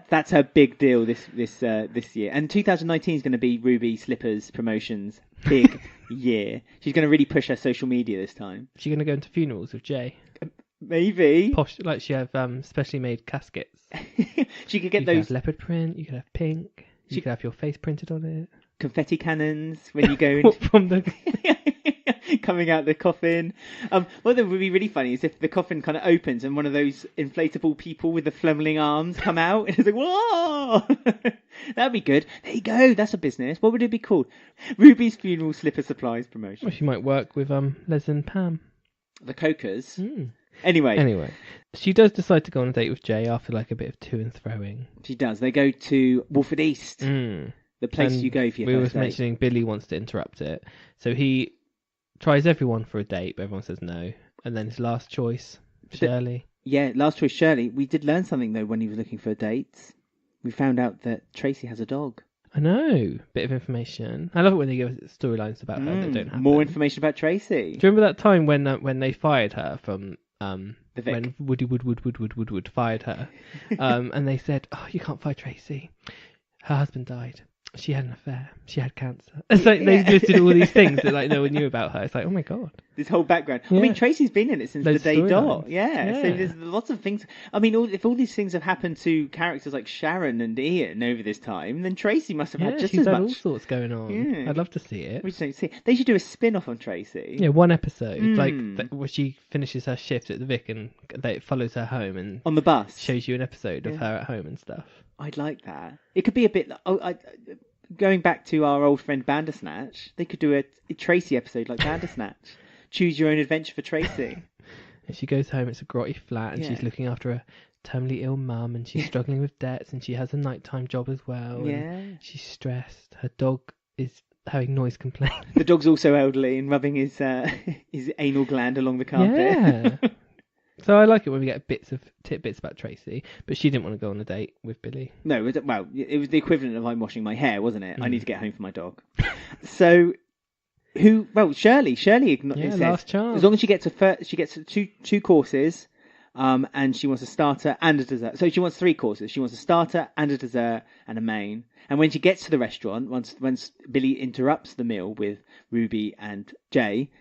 That's her big deal this year. And 2019 is going to be Ruby Slippers promotions big year. She's going to really push her social media this time. She's going to go into funerals with Jay. Maybe. Posh, like she have specially made caskets. She could get you those. Could have leopard print. You could have pink. You could have your face printed on it. Confetti cannons when you go in. From the coming out the coffin. What would be really funny is if the coffin kind of opens and one of those inflatable people with the flameling arms come out and it's like, whoa! That'd be good. There you go. That's a business. What would it be called? Ruby's Funeral Slipper Supplies Promotion. Well, she might work with Les and Pam. The Cokers. Anyway, she does decide to go on a date with Jay after like a bit of to and froing. She does. They go to Wolford East, the place you go for your we first were date. mentioning Billy wants to interrupt it, so he tries everyone for a date, but everyone says no. And then his last choice, Shirley. Last choice, Shirley. We did learn something though when he was looking for dates. We found out that Tracy has a dog. I know, bit of information. I love it when they give us storylines about her that don't happen. More information about Tracy. Do you remember that time when they fired her from the Vic? when Woody fired her, and they said, "Oh, you can't fire Tracy. Her husband died. She had an affair. She had cancer." It's like they listed all these things that like no one knew about her. It's like, oh my god, this whole background. Yeah. I mean, Tracy's been in it since the day dot. Yeah. So there's lots of things. I mean, if all these things have happened to characters like Sharon and Ian over this time, then Tracy must have had just she's as had much. all sorts going on. Yeah. I'd love to see it. We just don't see it. They should do a spin-off on Tracy. Yeah, one episode, like where she finishes her shift at the Vic and it follows her home and on the bus shows you an episode of her at home and stuff. I'd like that. It could be a bit. Going back to our old friend Bandersnatch, they could do a Tracy episode like Bandersnatch. Choose your own adventure for Tracy. And she goes home, it's a grotty flat, and she's looking after a terminally ill mum, and she's struggling with debts, and she has a nighttime job as well. Yeah. And she's stressed. Her dog is having noise complaints. The dog's also elderly and rubbing his anal gland along the carpet. Yeah. So I like it when we get tidbits about Tracy, but she didn't want to go on a date with Billy. No, it was the equivalent of I'm washing my hair, wasn't it? I need to get home for my dog. So, Shirley says, last chance. as long as she gets two courses, and she wants a starter and a dessert. So she wants 3 courses. She wants a starter and a dessert and a main. And when she gets to the restaurant, once Billy interrupts the meal with Ruby and Jay,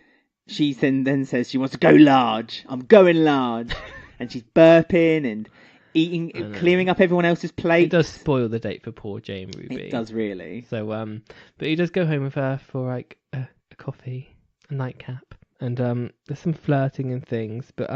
she then says she wants to go large. I'm going large. And she's burping and eating, clearing up everyone else's plate. It does spoil the date for poor Jay and Ruby. It does really. So, but he does go home with her for like a coffee, a nightcap. And there's some flirting and things, but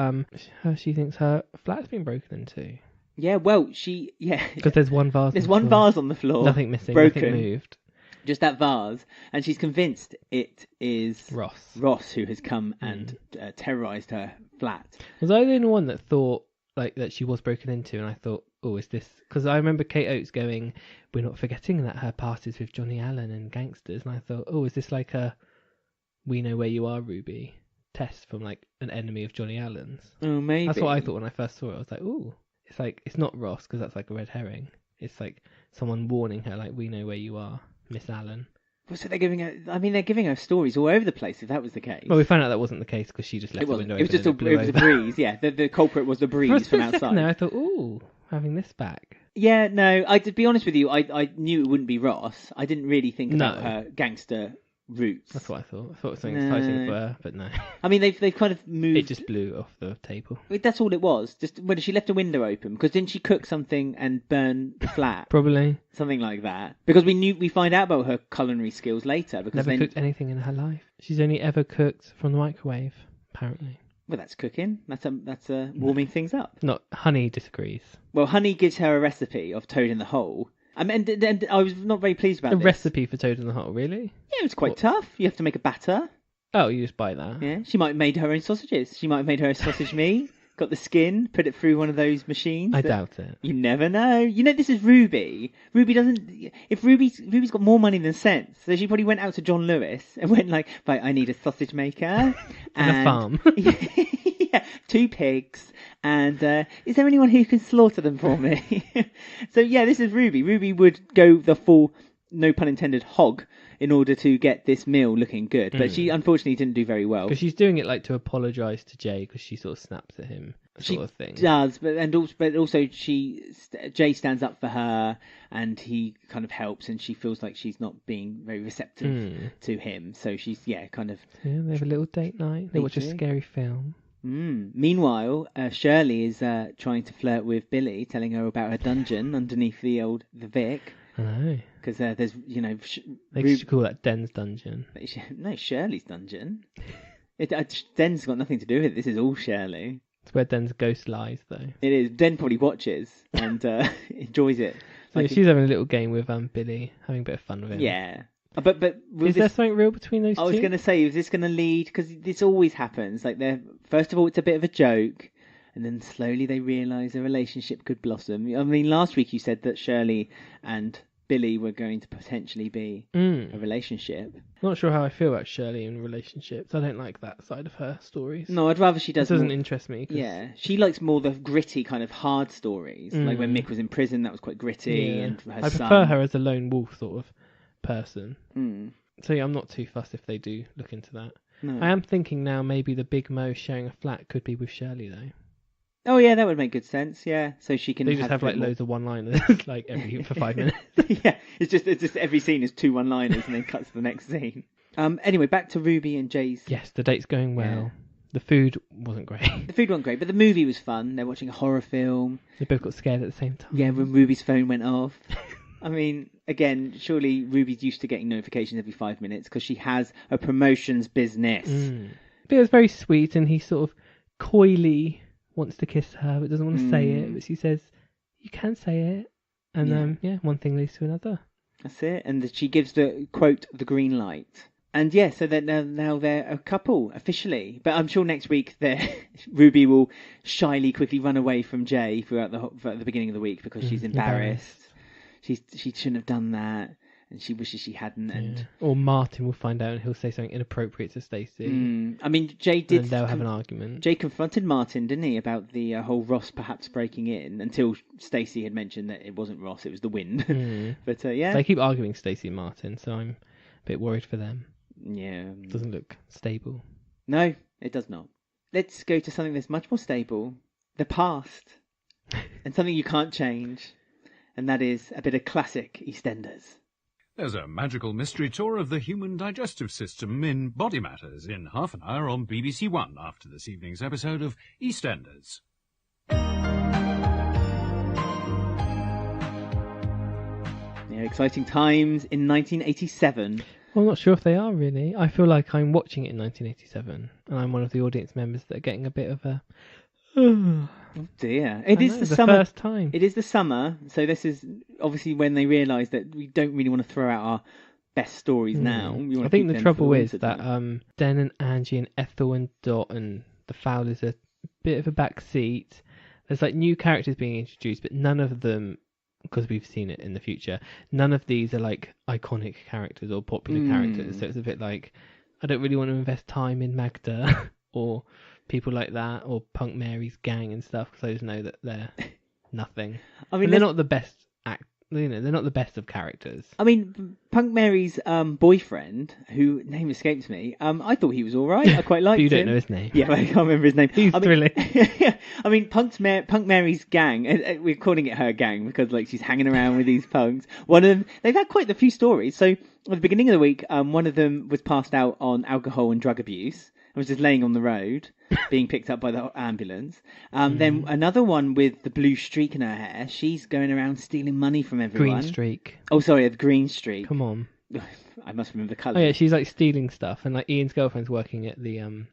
she thinks her flat's been broken into. Yeah, because there's one vase. There's one vase on the floor. Nothing missing. Broken. Nothing moved. Just that vase, and she's convinced it is Ross who has come and terrorised her flat. Was I the only one that thought like that she was broken into? And I thought, oh, is this? Because I remember Kate Oates going, "We're not forgetting that her past is with Johnny Allen and gangsters." And I thought, oh, is this like a "We Know Where You Are, Ruby" test from like an enemy of Johnny Allen's? Oh, maybe. That's what I thought when I first saw it. I was like, oh, it's like it's not Ross because that's like a red herring. It's like someone warning her, like, "We know where you are, Miss Allen." So they're giving her stories all over the place. If that was the case, well, we found out that wasn't the case because she just left the window open. It was just a breeze. Yeah, the culprit was the breeze from outside. There, I thought, ooh, having this back. Yeah, no. To be honest with you, I knew it wouldn't be Ross. I didn't really think about her gangster roots. That's what I thought. I thought it was something exciting for her, but no. I mean, they've kind of moved. It just blew off the table. That's all it was. Just when she left a window open, because didn't she cook something and burn the flat? Probably. Something like that. Because we find out about her culinary skills later. Because Never cooked anything in her life. She's only ever cooked from the microwave, apparently. Well, that's cooking. That's warming things up. Not Honey disagrees. Well, Honey gives her a recipe of toad in the hole. And I was not very pleased about A this. recipe for toad in the hole, really? Yeah, it was quite tough. You have to make a batter. Oh, you just buy that? Yeah, she might have made her own sausages. She might have made her own sausage meat, got the skin, put it through one of those machines. I doubt it. You never know. You know, this is Ruby. Ruby doesn't... If Ruby's got more money than sense, so she probably went out to John Lewis and went like, right, I need a sausage maker. And a farm. Yeah, 2 pigs. And is there anyone who can slaughter them for me? So yeah, this is Ruby. Ruby would go the full, no pun intended, hog in order to get this meal looking good. But she unfortunately didn't do very well. Because she's doing it like to apologise to Jay because she sort of snaps at him, sort of thing. She does, but also Jay stands up for her and he kind of helps, and she feels like she's not being very receptive to him. So she's kind of. Yeah, they have a little date night. They watch a scary film. Meanwhile, Shirley is trying to flirt with Billy, telling her about her dungeon underneath the Vic. I know. Because there's, They should call that Den's dungeon. No, Shirley's dungeon. Den's got nothing to do with it. This is all Shirley. It's where Den's ghost lies, though. It is. Den probably watches and enjoys it. So she's having a little game with Billy, having a bit of fun with him. Yeah. But is there something real between those two? I was going to say, is this going to lead... Because this always happens. Like, first of all, it's a bit of a joke, and then slowly they realise a relationship could blossom. I mean, last week you said that Shirley and Billy were going to potentially be a relationship. Not sure how I feel about Shirley in relationships. I don't like that side of her stories. No, I'd rather she does. It doesn't interest me. Yeah, she likes more the gritty kind of hard stories. Like when Mick was in prison, that was quite gritty. Yeah. And her I prefer her as a lone wolf sort of person. So yeah, I'm not too fussed if they do look into that. No. I am thinking now maybe the Big Mo sharing a flat could be with Shirley though. Oh yeah, that would make good sense. Yeah, so she can. They just have like loads of one-liners, like for 5 minutes. Yeah, it's just every scene is 2 one-liners and then cuts to the next scene. Anyway, back to Ruby and Jay's. Yes, the date's going well. Yeah. The food wasn't great. The food wasn't great, but the movie was fun. They're watching a horror film. They both got scared at the same time. Yeah, when Ruby's phone went off. I mean, again, surely Ruby's used to getting notifications every 5 minutes because she has a promotions business. But it was very sweet, and he sort of coyly wants to kiss her, but doesn't want to say it. But she says, "You can say it," and one thing leads to another. That's it. And she gives the quote the green light. And yeah, so now they're a couple officially. But I'm sure next week Ruby will shyly quickly run away from Jay throughout the beginning of the week because she's embarrassed. She shouldn't have done that, and she wishes she hadn't. And or Martin will find out and he'll say something inappropriate to Stacey. I mean, Jay did. And they'll have an argument. Jay confronted Martin, didn't he, about the whole Ross perhaps breaking in until Stacey had mentioned that it wasn't Ross, it was the wind. But yeah, they keep arguing, Stacey and Martin, so I'm a bit worried for them. Yeah, doesn't look stable. No, it does not. Let's go to something that's much more stable: the past, and something you can't change. And that is a bit of classic EastEnders. There's a magical mystery tour of the human digestive system in Body Matters in half an hour on BBC One after this evening's episode of EastEnders. Yeah, exciting times in 1987. Well, I'm not sure if they are really. I feel like I'm watching it in 1987, and I'm one of the audience members that are getting a bit of a... Oh dear! It is the summer. First time. It is the summer, so this is obviously when they realise that we don't really want to throw out our best stories now. I think the trouble is that Den and Angie and Ethel and Dot and the Fowlers are a bit of a back seat. There's like new characters being introduced, but none of them, because we've seen it in the future, none of these are like iconic characters or popular characters. So it's a bit like I don't really want to invest time in Magda or people like that, or Punk Mary's gang and stuff, because I just know that they're nothing. I mean, they're not the best they're not the best of characters. I mean, Punk Mary's boyfriend, who name escapes me, I thought he was all right. I quite liked him. You don't know his name. Yeah, I can't remember his name. He's thrilling. I mean, Punk Mary's gang, we're calling it her gang because like she's hanging around with these punks. One of them, they've had quite a few stories. So at the beginning of the week, one of them was passed out on alcohol and drug abuse. I was just laying on the road, being picked up by the ambulance. Then another one with the blue streak in her hair. She's going around stealing money from everyone. Green streak. Oh, sorry, a green streak. Come on. I must remember the colour. Oh yeah, she's like stealing stuff, and like Ian's girlfriend's working at the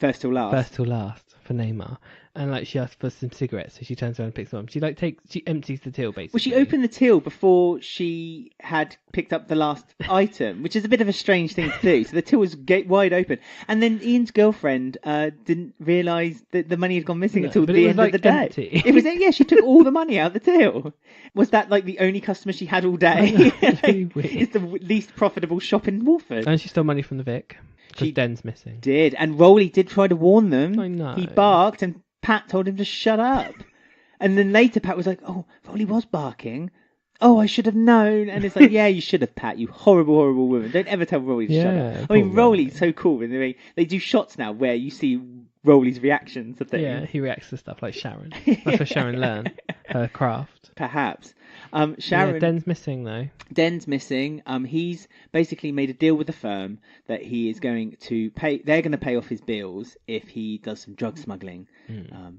First till last. First till last for Neymar, and like she asks for some cigarettes, so she turns around and picks them up. She empties the till basically. Well, she opened the till before she had picked up the last item, which is a bit of a strange thing to do. So the till was wide open, and then Ian's girlfriend didn't realise that the money had gone missing until the end of the day. Empty. It was she took all the money out of the till. Was that like the only customer she had all day? It's really weird. It's the least profitable shop in Watford. And she stole money from the Vic. Because Den's missing. Did, and Rowley did try to warn them. I know. He barked, and Pat told him to shut up. And then later, Pat was like, "Oh, Rowley was barking. Oh, I should have known." And it's like, "Yeah, you should have, Pat. You horrible, horrible woman. Don't ever tell Rowley to shut up." I mean, Rowley's so cool. And they do shots now where you see Rowley's reactions to things. Yeah, he reacts to stuff like Sharon. That's where Sharon learned her craft. Perhaps. Sharon. Yeah, Den's missing though. Den's missing. He's basically made a deal with the firm that he is going to pay. They're going to pay off his bills if he does some drug smuggling.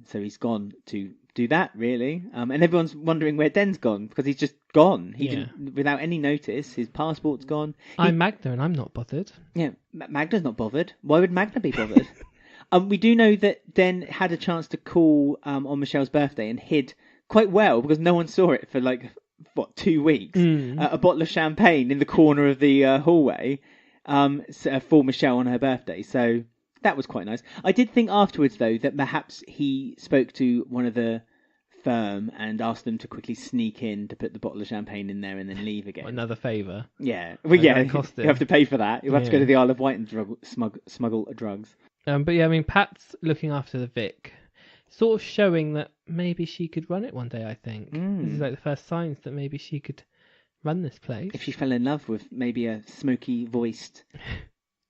So he's gone to do that, really. And everyone's wondering where Den's gone because he's just gone. He didn't, without any notice. His passport's gone. I'm Magda, and I'm not bothered. Yeah, Magda's not bothered. Why would Magda be bothered? We do know that Den had a chance to call on Michelle's birthday and hid quite well because no one saw it for 2 weeks. A bottle of champagne in the corner of the hallway for Michelle on her birthday. So that was quite nice. I did think afterwards though that perhaps he spoke to one of the firm and asked them to quickly sneak in to put the bottle of champagne in there and then leave again. Another favour. Yeah, well, you have to pay for that. You have to go to the Isle of Wight and smuggle drugs. But yeah, I mean, Pat's looking after the Vic, sort of showing that maybe she could run it one day, I think. This is like the first signs that maybe she could run this place. If she fell in love with maybe a smoky-voiced,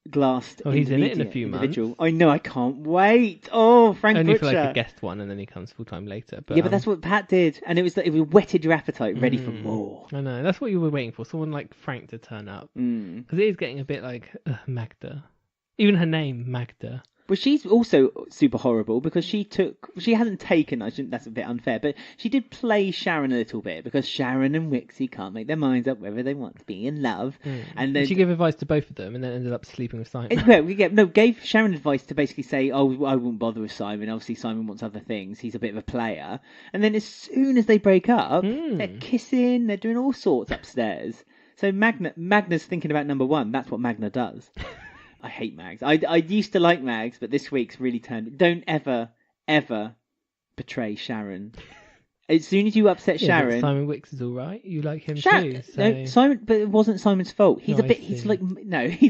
glassed he's in it in a few individual. months. I know, I can't wait. Oh, Frank Only Butcher. for like a guest one, and then he comes full-time later. But, but that's what Pat did. And it whetted your appetite, ready for more. I know, that's what you were waiting for. Someone like Frank to turn up. Because it is getting a bit like Magda. Even her name, Magda. Well, she's also super horrible because she hasn't taken, that's a bit unfair, but she did play Sharon a little bit because Sharon and Wixie can't make their minds up whether they want to be in love. And then she gave advice to both of them and then ended up sleeping with Simon. Gave Sharon advice to basically say, "Oh, I won't bother with Simon. Obviously, Simon wants other things. He's a bit of a player." And then as soon as they break up, they're kissing, they're doing all sorts upstairs. So Magna's thinking about number one. That's what Magna does. I hate Mags. I used to like Mags, but this week's really turned. Don't ever, ever betray Sharon. As soon as you upset Sharon, Simon Wicks is all right. You like him too. So... No, Simon, but it wasn't Simon's fault. He's he's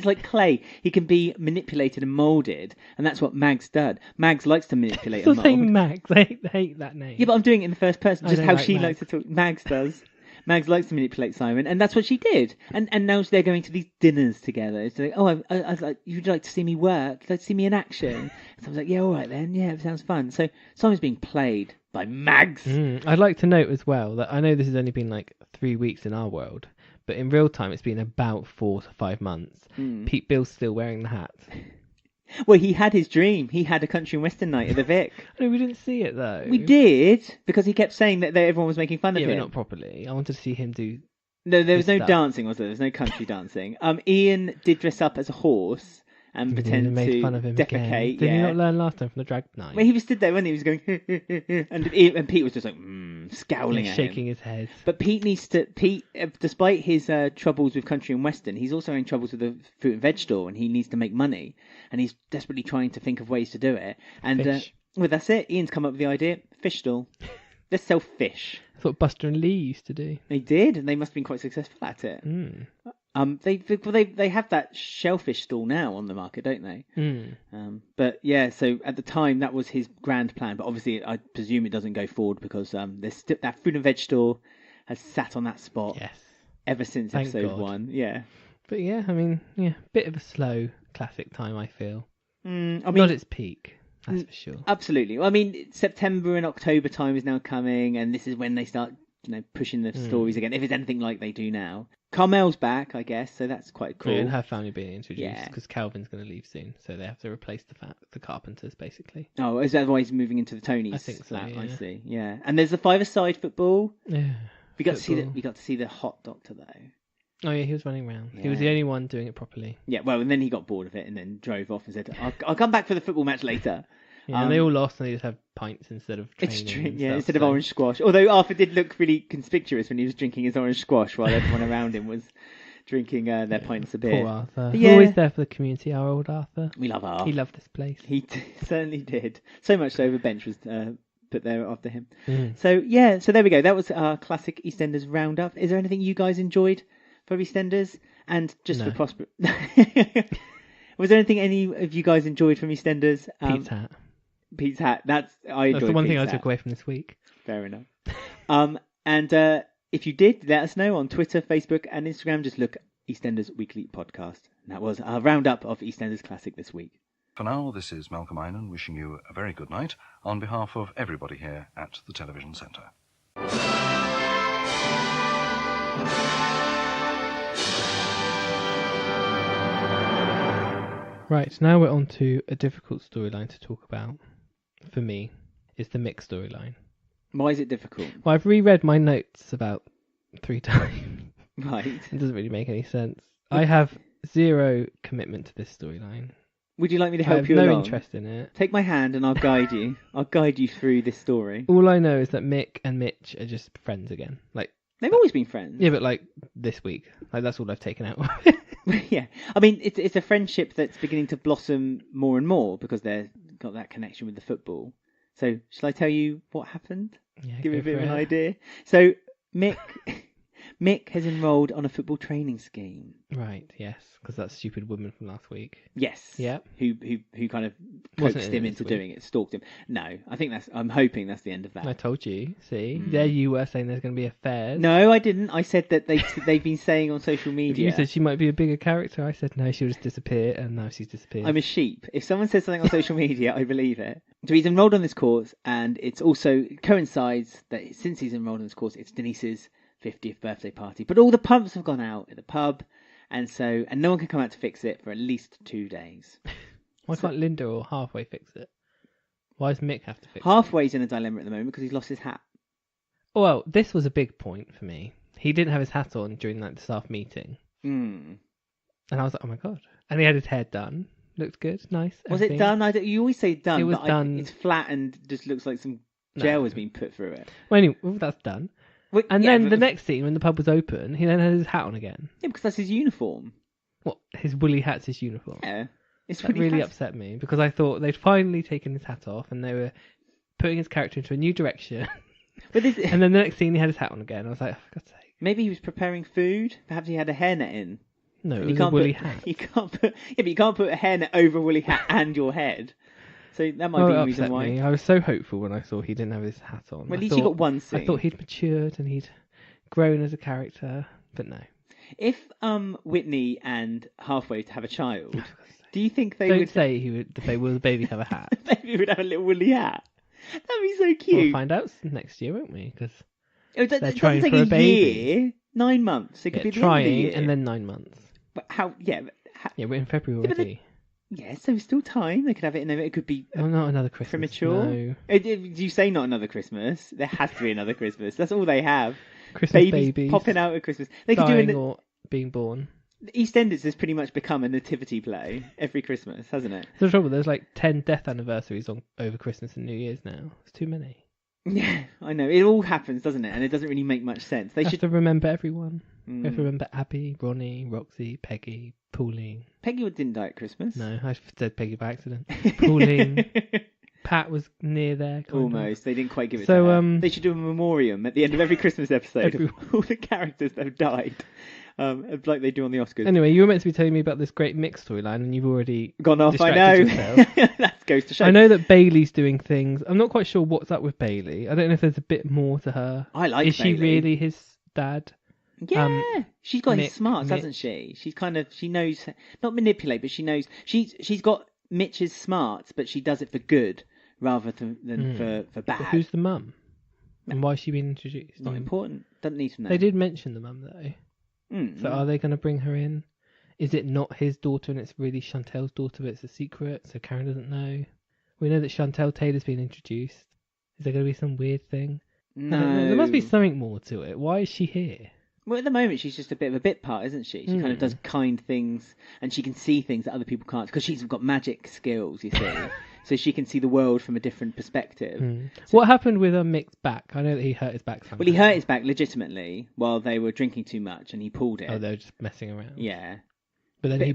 like clay. He can be manipulated and molded, and that's what Mags does. Mags likes to manipulate and mold. Saying Mags, I hate that name. Yeah, but I'm doing it in the first person, just how she Mags. likes to talk. Mags does. Mags likes to manipulate Simon, and that's what she did. And now they're going to these dinners together. It's like, I was like, you'd like to see me work? You'd like to see me in action? So I was like, yeah, all right then. Yeah, it sounds fun. So Simon's being played by Mags. I'd like to note as well that I know this has only been like 3 weeks in our world, but in real time it's been about 4 to 5 months. Pete Bill's still wearing the hat. Well, he had his dream. He had a country and western night at the Vic. No, we didn't see it though. We did, because he kept saying that everyone was making fun of him. Yeah, but not properly. I wanted to see him do... No, there was no dancing, was there? There was no country dancing. Ian did dress up as a horse and pretend to fun of him defecate. Did he not learn last time from the drag night? Well, he was stood there, wasn't he? He was going... and Pete was just like, scowling at him. Shaking his head. But Pete needs to... despite his troubles with country and western, he's also having troubles with the fruit and veg store, and he needs to make money. And he's desperately trying to think of ways to do it. And well, that's it. Ian's come up with the idea. Fish stall. Let's sell fish. That's what Buster and Lee used to do. They did, and they must have been quite successful at it. They have that shellfish stall now on the market, don't they? But yeah, so at the time that was his grand plan. But obviously, I presume it doesn't go forward because there's that fruit and veg store has sat on that spot Yes. ever since Thank episode God. 1. Yeah. But yeah, I mean, bit of a slow classic time, I feel. I mean, Not its peak, that's for sure. Absolutely. Well, I mean, September and October time is now coming, and this is when they start, pushing the stories again. If it's anything like they do now, Carmel's back, I guess, so that's quite cool. And her family being introduced Yeah. because Calvin's going to leave soon, so they have to replace the Carpenters basically. Oh, is that why he's moving into the Tonys? I think so, flat? yeah. I see. Yeah, and there's the five-a-side football. Yeah. We got to see the hot doctor though. Oh yeah, he was running around. Yeah. He was the only one doing it properly. Yeah, well, and then he got bored of it and then drove off and said, "I'll come back for the football match later." Yeah, and they all lost, and they just have pints instead of training. It's true, and yeah, stuff, instead of so- orange squash. Although Arthur did look really conspicuous when he was drinking his orange squash while everyone around him was drinking their pints of beer. Poor Arthur. Yeah. Always there for the community, our old Arthur. We love Arthur. He loved this place. He certainly did. So much so the bench was put there after him. Mm. So there we go. That was our classic EastEnders roundup. Is there anything you guys enjoyed for EastEnders? And just No. for Prosper, was there anything any of you guys enjoyed from EastEnders? Pete's hat. Pete's hat. That's the one thing I Pete's took hat. away from this week. Fair enough. And if you did, let us know on Twitter, Facebook, and Instagram. Just look EastEnders Weekly Podcast. And that was our roundup of EastEnders Classic this week. For now, this is Malcolm Einan wishing you a very good night on behalf of everybody here at the Television Centre. Right, now we're on to a difficult storyline to talk about. For me, is the Mick storyline. Why is it difficult? Well, I've reread my notes about 3 times. Right. It doesn't really make any sense. I have zero commitment to this storyline. Would you like me to I help have you no along? interest in it. Take my hand and I'll guide you. I'll guide you through this story. All I know is that Mick and Mitch are just friends again. Like, They've always been friends. yeah, but like this week, like that's all I've taken out of it. Yeah. I mean, it's a friendship that's beginning to blossom more and more because they've got that connection with the football. So, shall I tell you what happened? Yeah, Give you a go bit of for an it. idea. So, Mick has enrolled on a football training scheme. Right, yes, because that stupid woman from last week. Yes. Yeah. Who kind of Wasn't coaxed in him it into this week. doing it, stalked him. No, I'm hoping that's the end of that. I told you. See, there you were saying there's going to be affairs. No, I didn't. I said that they've been saying on social media. You said she might be a bigger character. I said no, she'll just disappear, and now she's disappeared. I'm a sheep. If someone says something on social media, I believe it. So he's enrolled on this course, and it's also coincides that since he's enrolled on this course, it's Denise's 50th birthday party. But all the pumps have gone out at the pub, and no one can come out to fix it for at least 2 days. Why can't Linda or Halfway fix it? Why does Mick have to fix it? Halfway's in a dilemma at the moment because he's lost his hat. Well, this was a big point for me. He didn't have his hat on during the staff meeting, Mm. and I was like, oh my god. And he had his hair done. Looked good, nice. Was it everything. done? You always say done, It was but done. it's flat and just looks like some No. gel has been put through it. Well, anyway, that's done. Well, And yeah, then but- the next scene, when the pub was open, he then had his hat on again. Yeah, because that's his uniform. What? His woolly hat's his uniform. Yeah. It's That what he really has. upset me because I thought they'd finally taken his hat off and they were putting his character into a new direction. But this, And then the next scene, he had his hat on again. I was like, oh, for God's sake. maybe he was preparing food. Perhaps he had a hairnet in. No, it You was a can't woolly put, hat. You can't put. Yeah, but you can't put a hairnet over a woolly hat and your head. So that might Well, be it the upset reason why. me. I was so hopeful when I saw he didn't have his hat on. Well, at I least you thought- got one scene. I thought he'd matured and he'd grown as a character, but no. If Whitney and Halfway to have a child, Oh, for God's sake. do you think they Don't would? say he would. They will the baby have a hat. Maybe would have a little woolly hat. That'd be so We'll cute. find out next year, won't we? Because It they're doesn't trying take for a a baby. year. 9 months. It could be the end of the trying year. and then 9 months. But how? Yeah. Yeah, we're in February Yeah, but already. Yeah. So it's still time. They could have it in. It could be Oh, not another Christmas. premature. No. You say not another Christmas. There has to be another Christmas. That's all they have. Christmas Babies popping out at Christmas. They could do dying an or being born. EastEnders has pretty much become a nativity play every Christmas, hasn't it? There's the trouble. There's like 10 death anniversaries over Christmas and New Year's now. It's too many. Yeah, I know. It all happens, doesn't it? And it doesn't really make much sense. They Have should. to remember everyone. Mm. We have to remember Abby, Ronnie, Roxy, Peggy, Pauline. Peggy didn't die at Christmas. No, I said Peggy by accident. Pauline. Pat was near there. kind of. Almost. They didn't quite give it So, to her. They should do a memoriam at the end of every Christmas episode of Everyone. all the characters that have died, like they do on the Oscars. Anyway, you were meant to be telling me about this great Mick storyline, and you've already Gone off, I know. distracted That goes to show. I know that Bailey's doing things. I'm not quite sure what's up with Bailey. I don't know if there's a bit more to her. I like Is she Bailey. really his dad. Yeah, she's got his Mick, smarts, Mitch. hasn't she? She knows, not manipulate, but she knows she's got Mitch's smarts, but she does it for good rather than for bad. But who's the mum? And why is she being introduced? Not important. Doesn't need to know. They did mention the mum though. So are they going to bring her in? Is it not his daughter and it's really Chantel's daughter, but it's a secret, so Karen doesn't know? We know that Chantel Taylor's been introduced. Is there going to be some weird thing? No. There must be something more to it. Why is she here? Well, at the moment, she's just a bit of a bit part, isn't she? She kind of does kind things, and she can see things that other people can't, because she's got magic skills, you see. So she can see the world from a different perspective. So, what happened with Mick's back? I know that he hurt his back somehow. Well, he hurt his back legitimately while they were drinking too much, and he pulled it. Oh, they were just messing around. Yeah. But then he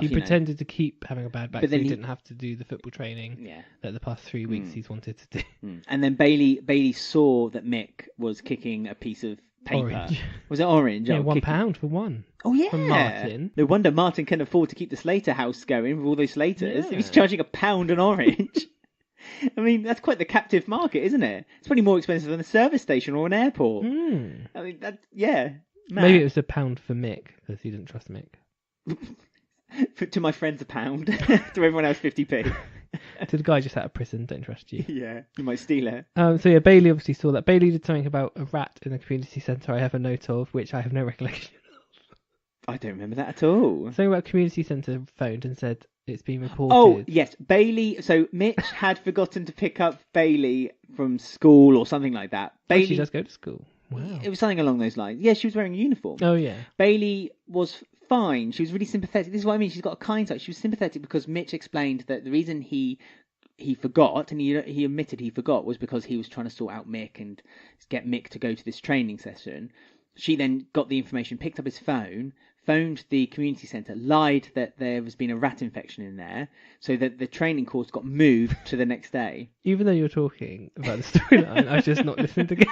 pretended to keep having a bad back, so he didn't have to do the football training that the past 3 weeks he's wanted to do. And then Bailey saw that Mick was kicking a piece of paper. Orange. Was it orange? Yeah, £1 for one. Oh, yeah. From Martin. No wonder Martin can afford to keep the Slater house going with all those Slaters. Yeah. If he's charging £1 an orange. I mean, that's quite the captive market, isn't it? It's probably more expensive than a service station or an airport. I mean, mad. Maybe it was £1 for Mick, because he didn't trust Mick. To my friends, £1. To everyone else, 50p. To the guy just out of prison, don't trust you. Yeah, you might steal it. So yeah, Bailey obviously saw that. Bailey did something about a rat in a community centre I have a note of, which I have no recollection of. I don't remember that at all. Something about community centre phoned and said it's been reported. Oh, yes, Bailey. So Mitch had forgotten to pick up Bailey from school or something like that. Bailey she does go to school. Wow. It was something along those lines. Yeah, she was wearing a uniform. Oh, yeah. Bailey was fine. She was really sympathetic. This is what I mean. She's got a kind side. She was sympathetic because Mitch explained that the reason he forgot, and he admitted he forgot, was because he was trying to sort out Mick and get Mick to go to this training session. She then got the information, picked up his phone, phoned the community centre, lied that there was been a rat infection in there, so that the training course got moved to the next day. Even though you're talking about the storyline, I've just not listened again.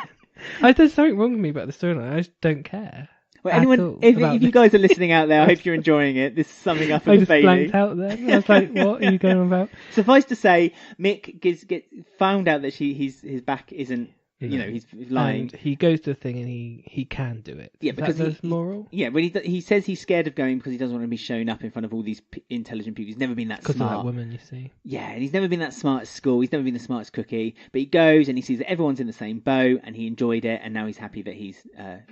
There's something wrong with me about the storyline. I just don't care. Well, anyone, if you guys are listening out there, I hope you're enjoying it. This is summing up of Bailey. I just blanked out there. I was like, what are you going on about? Suffice to say, Mick gets found out that his back isn't, he's lying. And he goes to the thing and he can do it. Yeah, because that's moral. Yeah, but he says he's scared of going because he doesn't want to be shown up in front of all these intelligent people. He's never been that smart. Because of that woman, you see. Yeah, and he's never been that smart at school. He's never been the smartest cookie. But he goes and he sees that everyone's in the same boat and he enjoyed it. And now he's happy that he's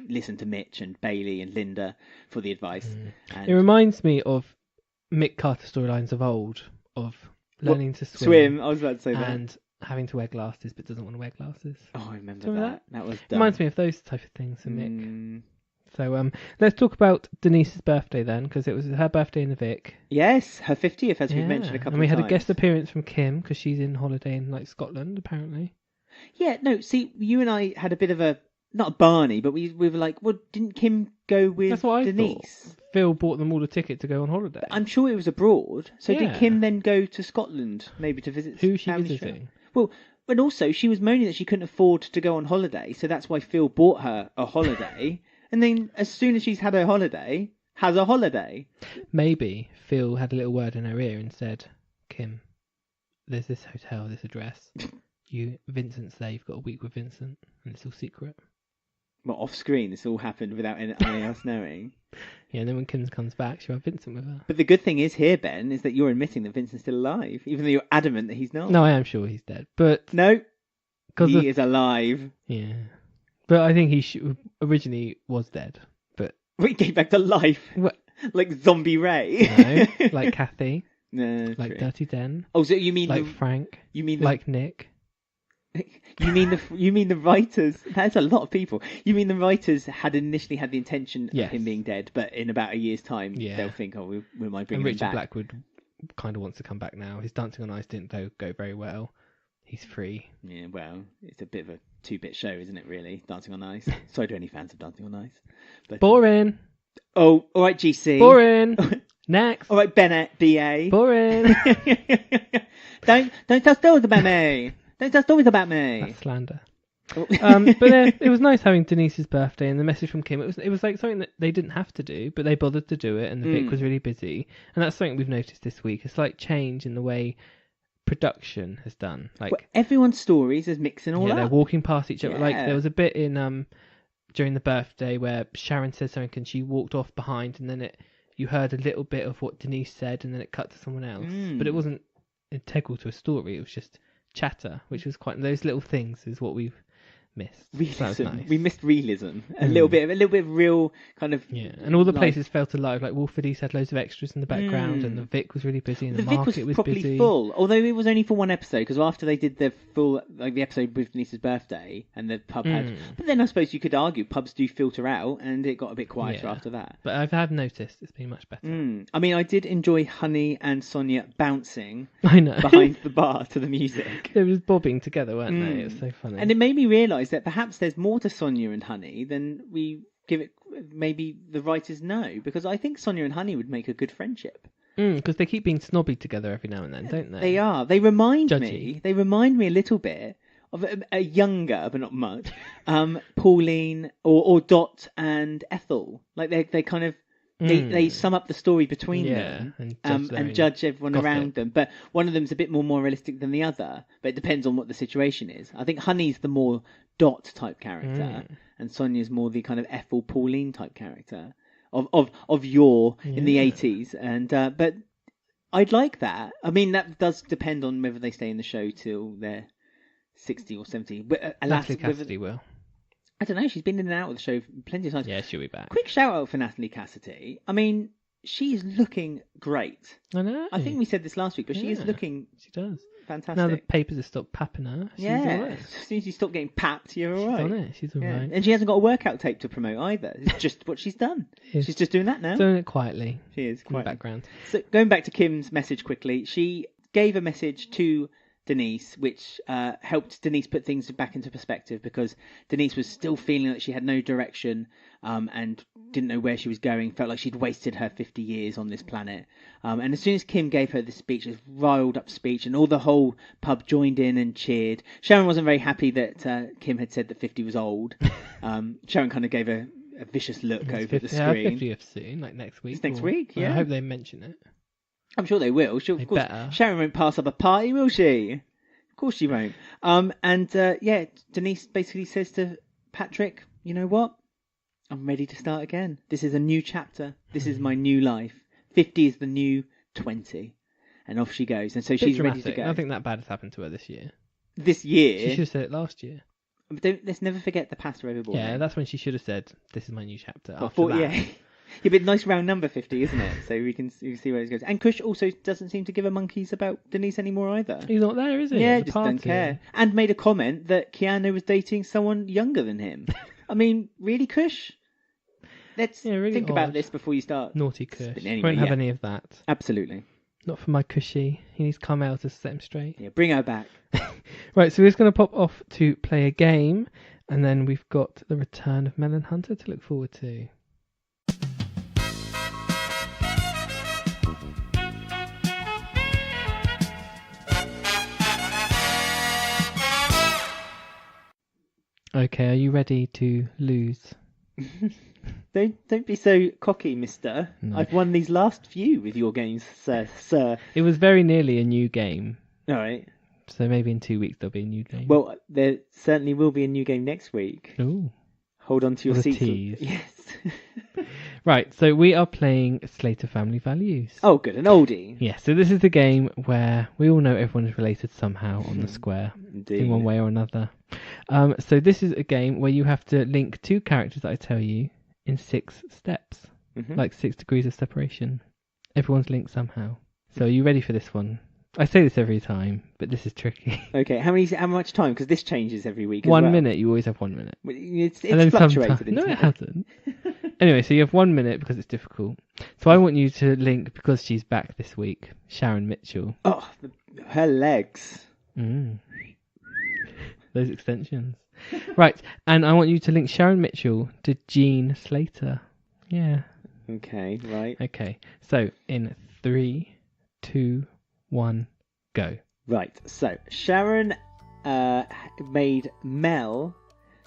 listened to Mitch and Bailey and Linda for the advice. And it reminds me of Mick Carter storylines of old, of learning to swim. I was about to say that. And having to wear glasses but doesn't want to wear glasses. Oh, I remember that. That was dumb. Reminds me of those type of things for Mick. So let's talk about Denise's birthday then, because it was her birthday in the Vic. Yes, her 50th, as we've mentioned a couple of times. And we had a guest appearance from Kim, because she's in holiday in Scotland, apparently. Yeah, no, see, you and I had a bit of a, not a Barney, but we were like, well, didn't Kim go with That's what Denise? I thought. Phil bought them all a ticket to go on holiday. But I'm sure it was abroad. So did Kim then go to Scotland, maybe to visit who she family visiting? Well, and also she was moaning that she couldn't afford to go on holiday, so that's why Phil bought her a holiday. And then as soon as she's had her holiday, has a holiday. Maybe Phil had a little word in her ear and said, Kim, there's this hotel, this address. Vincent's there, you've got a week with Vincent, and it's all secret. Well, off screen, this all happened without anyone else knowing. Yeah, and then when Kim comes back, she'll have Vincent with her. But the good thing is here, Ben, is that you're admitting that Vincent's still alive, even though you're adamant that he's not. No, I am sure he's dead, but... No, he is alive. Yeah. But I think he originally was dead, but... We came back to life. What? Like Zombie Ray. No, like Kathy. No, like true. Dirty Den. Oh, so you mean... Like Frank. You mean... Like Nick. You mean the writers? That's a lot of people. You mean the writers had initially had the intention of him being dead, but in about a year's time, they'll think, oh, we might bring him back. Richard Blackwood kind of wants to come back now. His Dancing on Ice didn't go very well. He's free. Yeah, well, it's a bit of a two-bit show, isn't it, really? Dancing on Ice. Sorry to any fans of Dancing on Ice. But, boring. Oh, all right, GC. Boring. Next. All right, Bennett, BA. Boring. Don't tell stories about me. Don't tell stories about me. That's slander. But it was nice having Denise's birthday and the message from Kim. It was like something that they didn't have to do, but they bothered to do it, and the Vic was really busy. And that's something we've noticed this week. It's like change in the way production has done. Like everyone's stories is mixing all up. They're walking past each other. Yeah. Like there was a bit in during the birthday where Sharon said something and she walked off behind, and then you heard a little bit of what Denise said, and then it cut to someone else. But it wasn't integral to a story. It was just chatter, which was quite. Those little things is what we've missed. Realism. Nice. We missed realism. A little bit of real kind of. Yeah, and all the places felt alive. Like Wolford East had loads of extras in the background, and the Vic was really busy, and the market Vic was properly busy. full. Although it was only for one episode, because after they did the full, like the episode with Denise's birthday, and the pub had. But then I suppose you could argue pubs do filter out, and it got a bit quieter after that. But I have noticed it's been much better. I mean, I did enjoy Honey and Sonia bouncing I know. behind the bar to the music. They were bobbing together, weren't they? It was so funny. And it made me realise that perhaps there's more to Sonia and Honey than we give it. Maybe the writers know, because I think Sonia and Honey would make a good friendship. Because they keep being snobby together every now and then, don't they? They are. They remind Judgy. me. They remind me a little bit of a younger, but not much, Pauline or Dot and Ethel. Like they kind of. They sum up the story between them and judge everyone around them. But one of them's a bit more moralistic than the other. But it depends on what the situation is. I think Honey's the more Dot type character, and Sonia's more the kind of Ethel Pauline type character of yore in the 80s. And but I'd like that. I mean, that does depend on whether they stay in the show till they're 60 or 70. But Natalie Cassidy will. I don't know. She's been in and out of the show plenty of times. Yeah, she'll be back. Quick shout out for Natalie Cassidy. I mean, she is looking great. I know. I think we said this last week, but she is looking. She does. Fantastic. Now the papers have stopped papping her. She's all right. As soon as you stop getting papped, you're all right. She's on it. She's all right. And she hasn't got a workout tape to promote either. It's just what she's done. She's just doing that now. Doing it quietly. She is in the background. So going back to Kim's message quickly, she gave a message to Denise, which helped Denise put things back into perspective, because Denise was still feeling like she had no direction and didn't know where she was going, felt like she'd wasted her 50 years on this planet. And as soon as Kim gave her this speech, this riled up speech, and all the whole pub joined in and cheered. Sharon wasn't very happy that Kim had said that 50 was old. Sharon kind of gave a vicious look over the screen. 50th soon, like next week. It's next week, yeah. I hope they mention it. I'm sure they will. Of course, Sharon won't pass up a party, will she? Of course she won't. Denise basically says to Patrick, you know what? I'm ready to start again. This is a new chapter. This is my new life. 50 is the new 20. And off she goes. And so she's ready to go. Nothing that bad has happened to her this year. This year? She should have said it last year. Let's never forget the past overboard. Yeah, that's when she should have said, this is my new chapter. After that. Yeah. Yeah, but nice round number 50, isn't it? So we can see where it goes. And Kush also doesn't seem to give a monkeys about Denise anymore either. He's not there, is he? Yeah, just don't care. And made a comment that Keanu was dating someone younger than him. I mean, really, Kush? Let's really think about this before you start. Naughty Kush. Anyway, Won't have any of that. Absolutely. Not for my Cushy. He needs Carmel to set him straight. Yeah, bring her back. Right, so we're just going to pop off to play a game, and then we've got the return of Melon Hunter to look forward to. Okay, are you ready to lose? Don't be so cocky, mister. No. I've won these last few with your games, sir. It was very nearly a new game. All right. So maybe in 2 weeks there'll be a new game. Well, there certainly will be a new game next week. Ooh. Hold on to your seats. Tease. Yes. Right, so we are playing Slater Family Values. Oh, good, an oldie. Yeah, so this is the game where we all know everyone is related somehow on the square. Indeed. In one way or another. So this is a game where you have to link two characters that I tell you in 6 steps. Mm-hmm. Like 6 degrees of separation. Everyone's linked somehow. So are you ready for this one? I say this every time, but this is tricky. Okay, how much time? Because this changes every week. 1 minute. You always have 1 minute. It's fluctuated. No, it hasn't. Anyway, so you have 1 minute because it's difficult. So I want you to link, because she's back this week, Sharon Mitchell. Oh, her legs. Those extensions. Right, and I want you to link Sharon Mitchell to Jean Slater. Yeah. Okay, right. Okay, so in 3, 2, 1, go. Right, so Sharon made Mel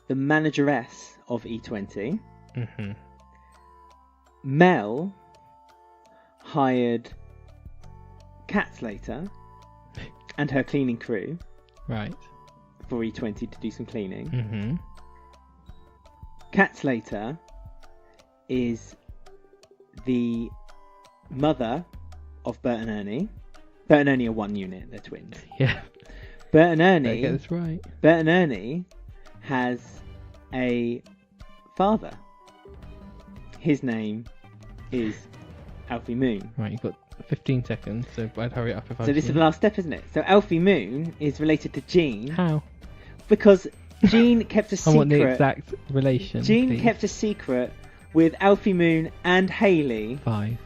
the manageress of E20. Mm-hmm. Mel hired Kat Slater and her cleaning crew. Right. For E20 to do some cleaning. Mm-hmm. Kat Slater is the mother of Bert and Ernie. Bert and Ernie are one unit, they're twins. Yeah. Bert and Ernie. Get this right. Bert and Ernie has a father. His name is Alfie Moon. Right, you've got 15 seconds, so I'd hurry up if I So this is the last step, isn't it? So Alfie Moon is related to Gene. How? Because Gene kept a secret. I want the exact relation. Gene please. kept a secret with Alfie Moon and Hayley 5,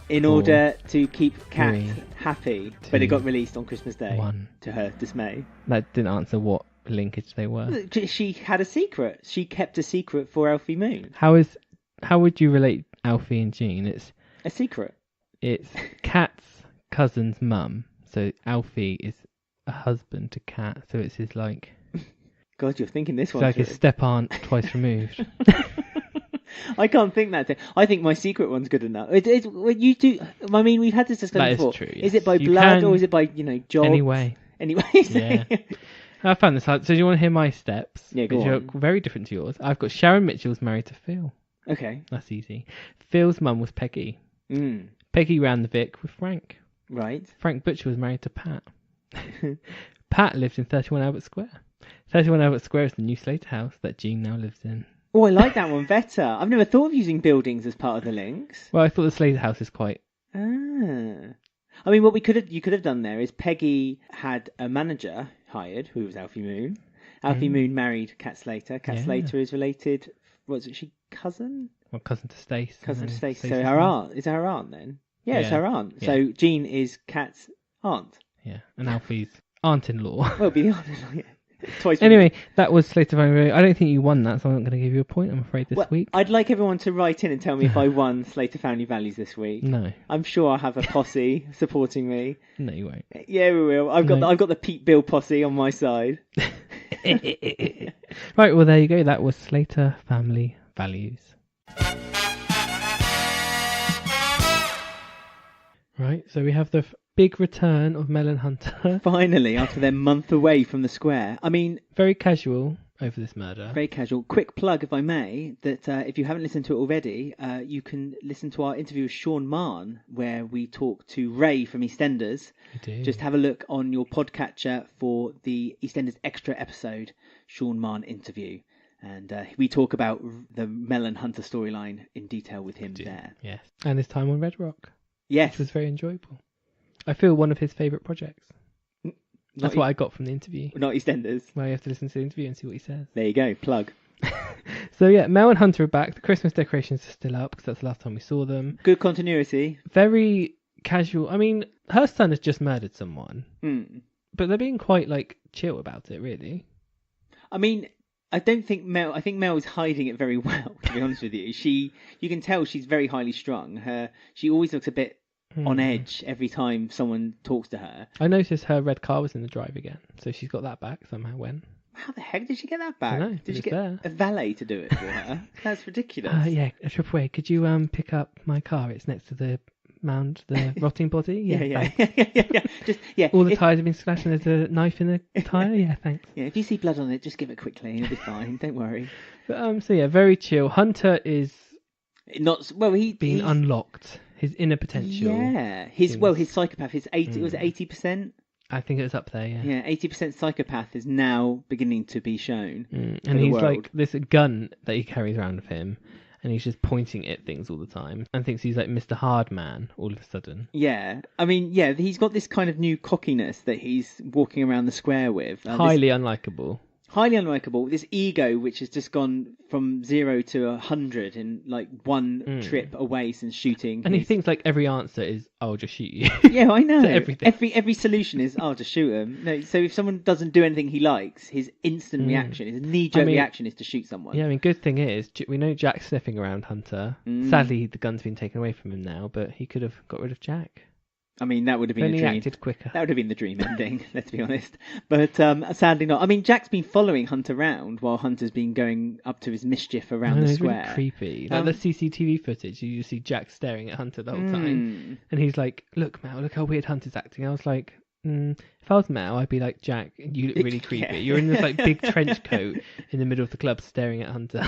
in 4, order to keep Kat 3, happy, 2, but it got released on Christmas Day 1. to her dismay. That didn't answer what linkage they were. She had a secret. She kept a secret for Alfie Moon. How would you relate Alfie and Gene? A secret. It's Kat's cousin's mum. So Alfie is a husband to Kat. So it's his like. God, you're thinking this It's one. like his step aunt twice removed. I can't think that. I think my secret one's good enough. It's you do. I mean, we've had this discussion That is before. true, yes. Is it by You blood can- or is it by job? Anyway. Yeah. I found this hard. So do you want to hear my steps? Yeah, go Because you're on. very different to yours. I've got Sharon Mitchell's married to Phil. Okay. That's easy. Phil's mum was Peggy. Peggy ran the Vic with Frank. Right. Frank Butcher was married to Pat. Pat lived in 31 Albert Square. 31 Albert Square is the new Slater house that Gene now lives in. Oh, I like that one better. I've never thought of using buildings as part of the links. Well, I thought the Slater house is quite... Ah. I mean, what you could have done there is Peggy had a manager hired who was Alfie Moon. Alfie Moon married Kat Slater. Kat Slater is related. Was it she cousin? Well, cousin to Stace. Cousin to Stace. So Stace's her mum. aunt is her aunt then? Yeah, it's Yeah. her aunt. Yeah. So Jean is Kat's aunt. Yeah, and Alfie's aunt-in-law. Well, it'd be the aunt-in-law. Yeah. Twice. Anyway, that was Slater Family. I don't think you won that, so I'm not going to give you a point, I'm afraid, this week. I'd like everyone to write in and tell me if I won Slater Family Values this week. No. I'm sure I'll have a posse supporting me. No, you won't. Yeah, we will. I've got the Pete Bill posse on my side. Right, well, there you go. That was Slater Family Values. Right, so we have the big return of Mel and Hunter. Finally, after their month away from the square. I mean, Very casual over this murder. very casual. Quick plug, if I may, that if you haven't listened to it already, you can listen to our interview with Sean Marn, where we talk to Ray from EastEnders. We do. Just have a look on your podcatcher for the EastEnders extra episode, Sean Marn interview. And we talk about the Mel and Hunter storyline in detail with him there. Yes. And his time on Red Rock, Yes. which was very enjoyable. I feel one of his favourite projects. That's what I got from the interview. Not EastEnders. Well, you have to listen to the interview and see what he says. There you go, plug. So yeah, Mel and Hunter are back. The Christmas decorations are still up because that's the last time we saw them. Good continuity. Very casual. I mean, her son has just murdered someone, but they're being quite like chill about it, really. I mean, I think Mel is hiding it very well, to be honest with you. You can tell she's very highly strung. She always looks a bit on edge every time someone talks to her. I noticed her red car was in the drive again, so she's got that back somehow. When? How the heck did she get that back? I don't know, Did she it's get there. a valet to do it for her? That's ridiculous. Yeah, a triple A. Could you pick up my car? It's next to the mound, the rotting body. Yeah. Thanks. Just All the tyres have been slashed and there's a knife in the tyre. Yeah, thanks. Yeah, if you see blood on it, just give it quickly. It'll be fine. Don't worry. But, so yeah, very chill. Hunter is Not well. being he's, unlocked. His inner potential. Yeah. His psychopath. His 80 was it 80%. I think it was up there. Yeah. Yeah, 80% psychopath is now beginning to be shown. And the he's world. like this gun that he carries around with him, and he's just pointing at things all the time, and thinks he's like Mr. Hardman all of a sudden. Yeah, I mean, yeah, he's got this kind of new cockiness that he's walking around the square with. Highly unlikable. Highly unlikable. This ego, which has just gone from 0 to 100 in like one trip away since shooting. And he thinks like every answer is, "I'll just shoot you." Yeah, I know. To everything. Every solution is, "I'll just shoot him." No, so if someone doesn't do anything he likes, his instant reaction, his knee-jerk reaction, is to shoot someone. Yeah, I mean, good thing is we know Jack's sniffing around Hunter. Sadly, the gun's been taken away from him now, but he could have got rid of Jack. I mean, that would have been Then a he dream. acted quicker. That would have been the dream ending, let's be honest. But sadly not. I mean, Jack's been following Hunter around while Hunter's been going up to his mischief around the it's square. really creepy. Like the CCTV footage, you just see Jack staring at Hunter the whole time. And he's like, "Look, Mal, look how weird Hunter's acting." I was like, if I was Mel, I'd be like, Jack, you look really creepy. Yeah. You're in this like big trench coat in the middle of the club staring at Hunter.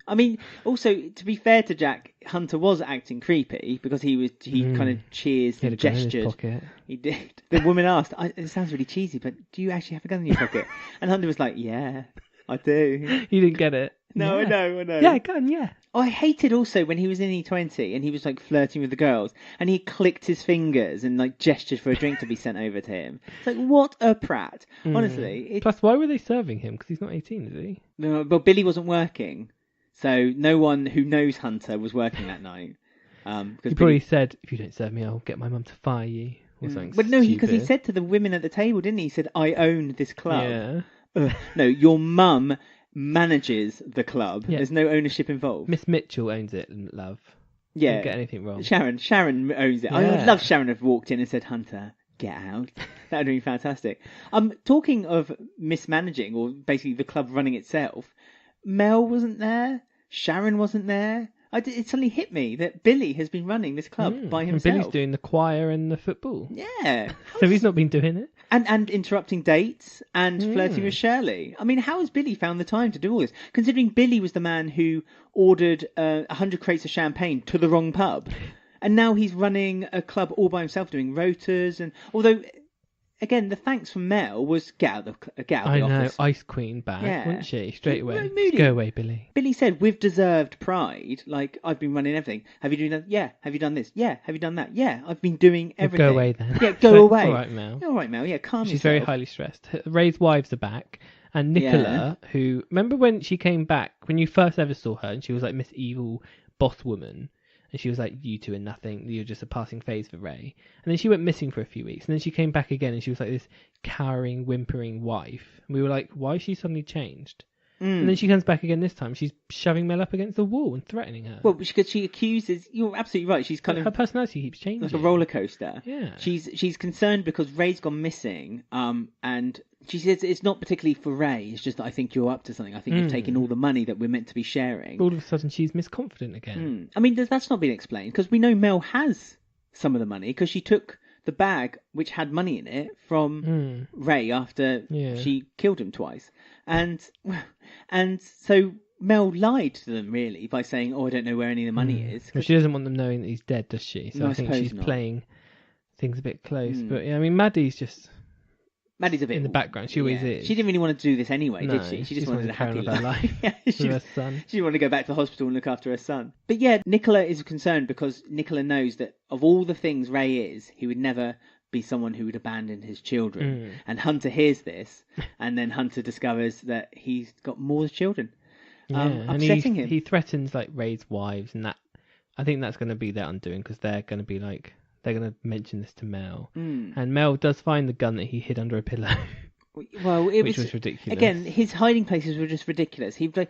I mean, also, to be fair to Jack, Hunter was acting creepy because he kind of cheers He had and a gun in his gestured. pocket. He did. The woman asked, it sounds really cheesy, but do you actually have a gun in your pocket? And Hunter was like, yeah, I do. You didn't get it. No, Yeah. I know. Yeah, gun, yeah. I hated also when he was in E20 and he was like flirting with the girls and he clicked his fingers and like gestured for a drink to be sent over to him. It's like, what a prat. Honestly. Plus, why were they serving him? Because he's not 18, is he? No, but Billy wasn't working. So no one who knows Hunter was working that night. He probably said, if you don't serve me, I'll get my mum to fire you. Or something But no, because he stupid. said to the women at the table, didn't he? He said, I own this club. Yeah. No, your mum manages the club. Yeah. There's no ownership involved. Miss Mitchell owns it, love. Yeah. Didn't get anything wrong. Sharon owns it. I would Yeah. love Sharon to have walked in and said, Hunter, get out. That would have been fantastic. Talking of mismanaging, or basically the club running itself, Mel wasn't there. Sharon wasn't there. It suddenly hit me that Billy has been running this club by And himself. Billy's doing the choir and the football. Yeah. So he's not been doing it. And interrupting dates and flirting with Shirley. I mean, how has Billy found the time to do all this? Considering Billy was the man who ordered 100 crates of champagne to the wrong pub. And now he's running a club all by himself doing rotas. And although, again, the thanks from Mel was get out of the office. Ice Queen back, Yeah. wasn't she? Straight away. Moody. Just go away, Billy. Billy said, with deserved pride, like, I've been running everything. Have you done that? Yeah. Have you done this? Yeah. Have you done that? Yeah. I've been doing everything. Go away then. Yeah, go away. All right, Mel. Yeah, all right, Mel. Yeah, calm She's yourself. very highly stressed. Ray's wives are back. And Nicola, who... Remember when she came back, when you first ever saw her, and she was like Miss Evil boss woman, and she was like, you two are nothing, you're just a passing phase for Ray. And then she went missing for a few weeks, and then she came back again, and she was like this cowering, whimpering wife. And we were like, why has she suddenly changed? And then she comes back again this time. She's shoving Mel up against the wall and threatening her. Well, because she accuses... You're absolutely right. She's kind of... Her personality keeps changing. like a roller coaster. Yeah. She's concerned because Ray's gone missing. And she says it's not particularly for Ray. It's just that I think you're up to something. I think you've taken all the money that we're meant to be sharing. All of a sudden, she's misconfident again. I mean, that's not been explained because we know Mel has some of the money because she took the bag which had money in it from Ray after she killed him twice. And so Mel lied to them, really, by saying, I don't know where any of the money is. Well, she doesn't want them knowing that he's dead, does she? So No, I think suppose she's not. playing things a bit close. But yeah, I mean, Maddie's just Maddie's a bit in the background. She always is. She didn't really want to do this anyway, No, did she? She just wanted wanted a to carry happy on with her life Yeah, with her son. She wanted to go back to the hospital and look after her son. But yeah, Nicola is concerned because Nicola knows that of all the things Ray is, he would never be someone who would abandon his children. And Hunter hears this, and then Hunter discovers that he's got more children. And Upsetting him. he threatens like Ray's wives, and that I think that's going to be their undoing because they're going to be like they're going to mention this to Mel, and Mel does find the gun that he hid under a pillow. Well, which was ridiculous. Again, his hiding places were just ridiculous. He would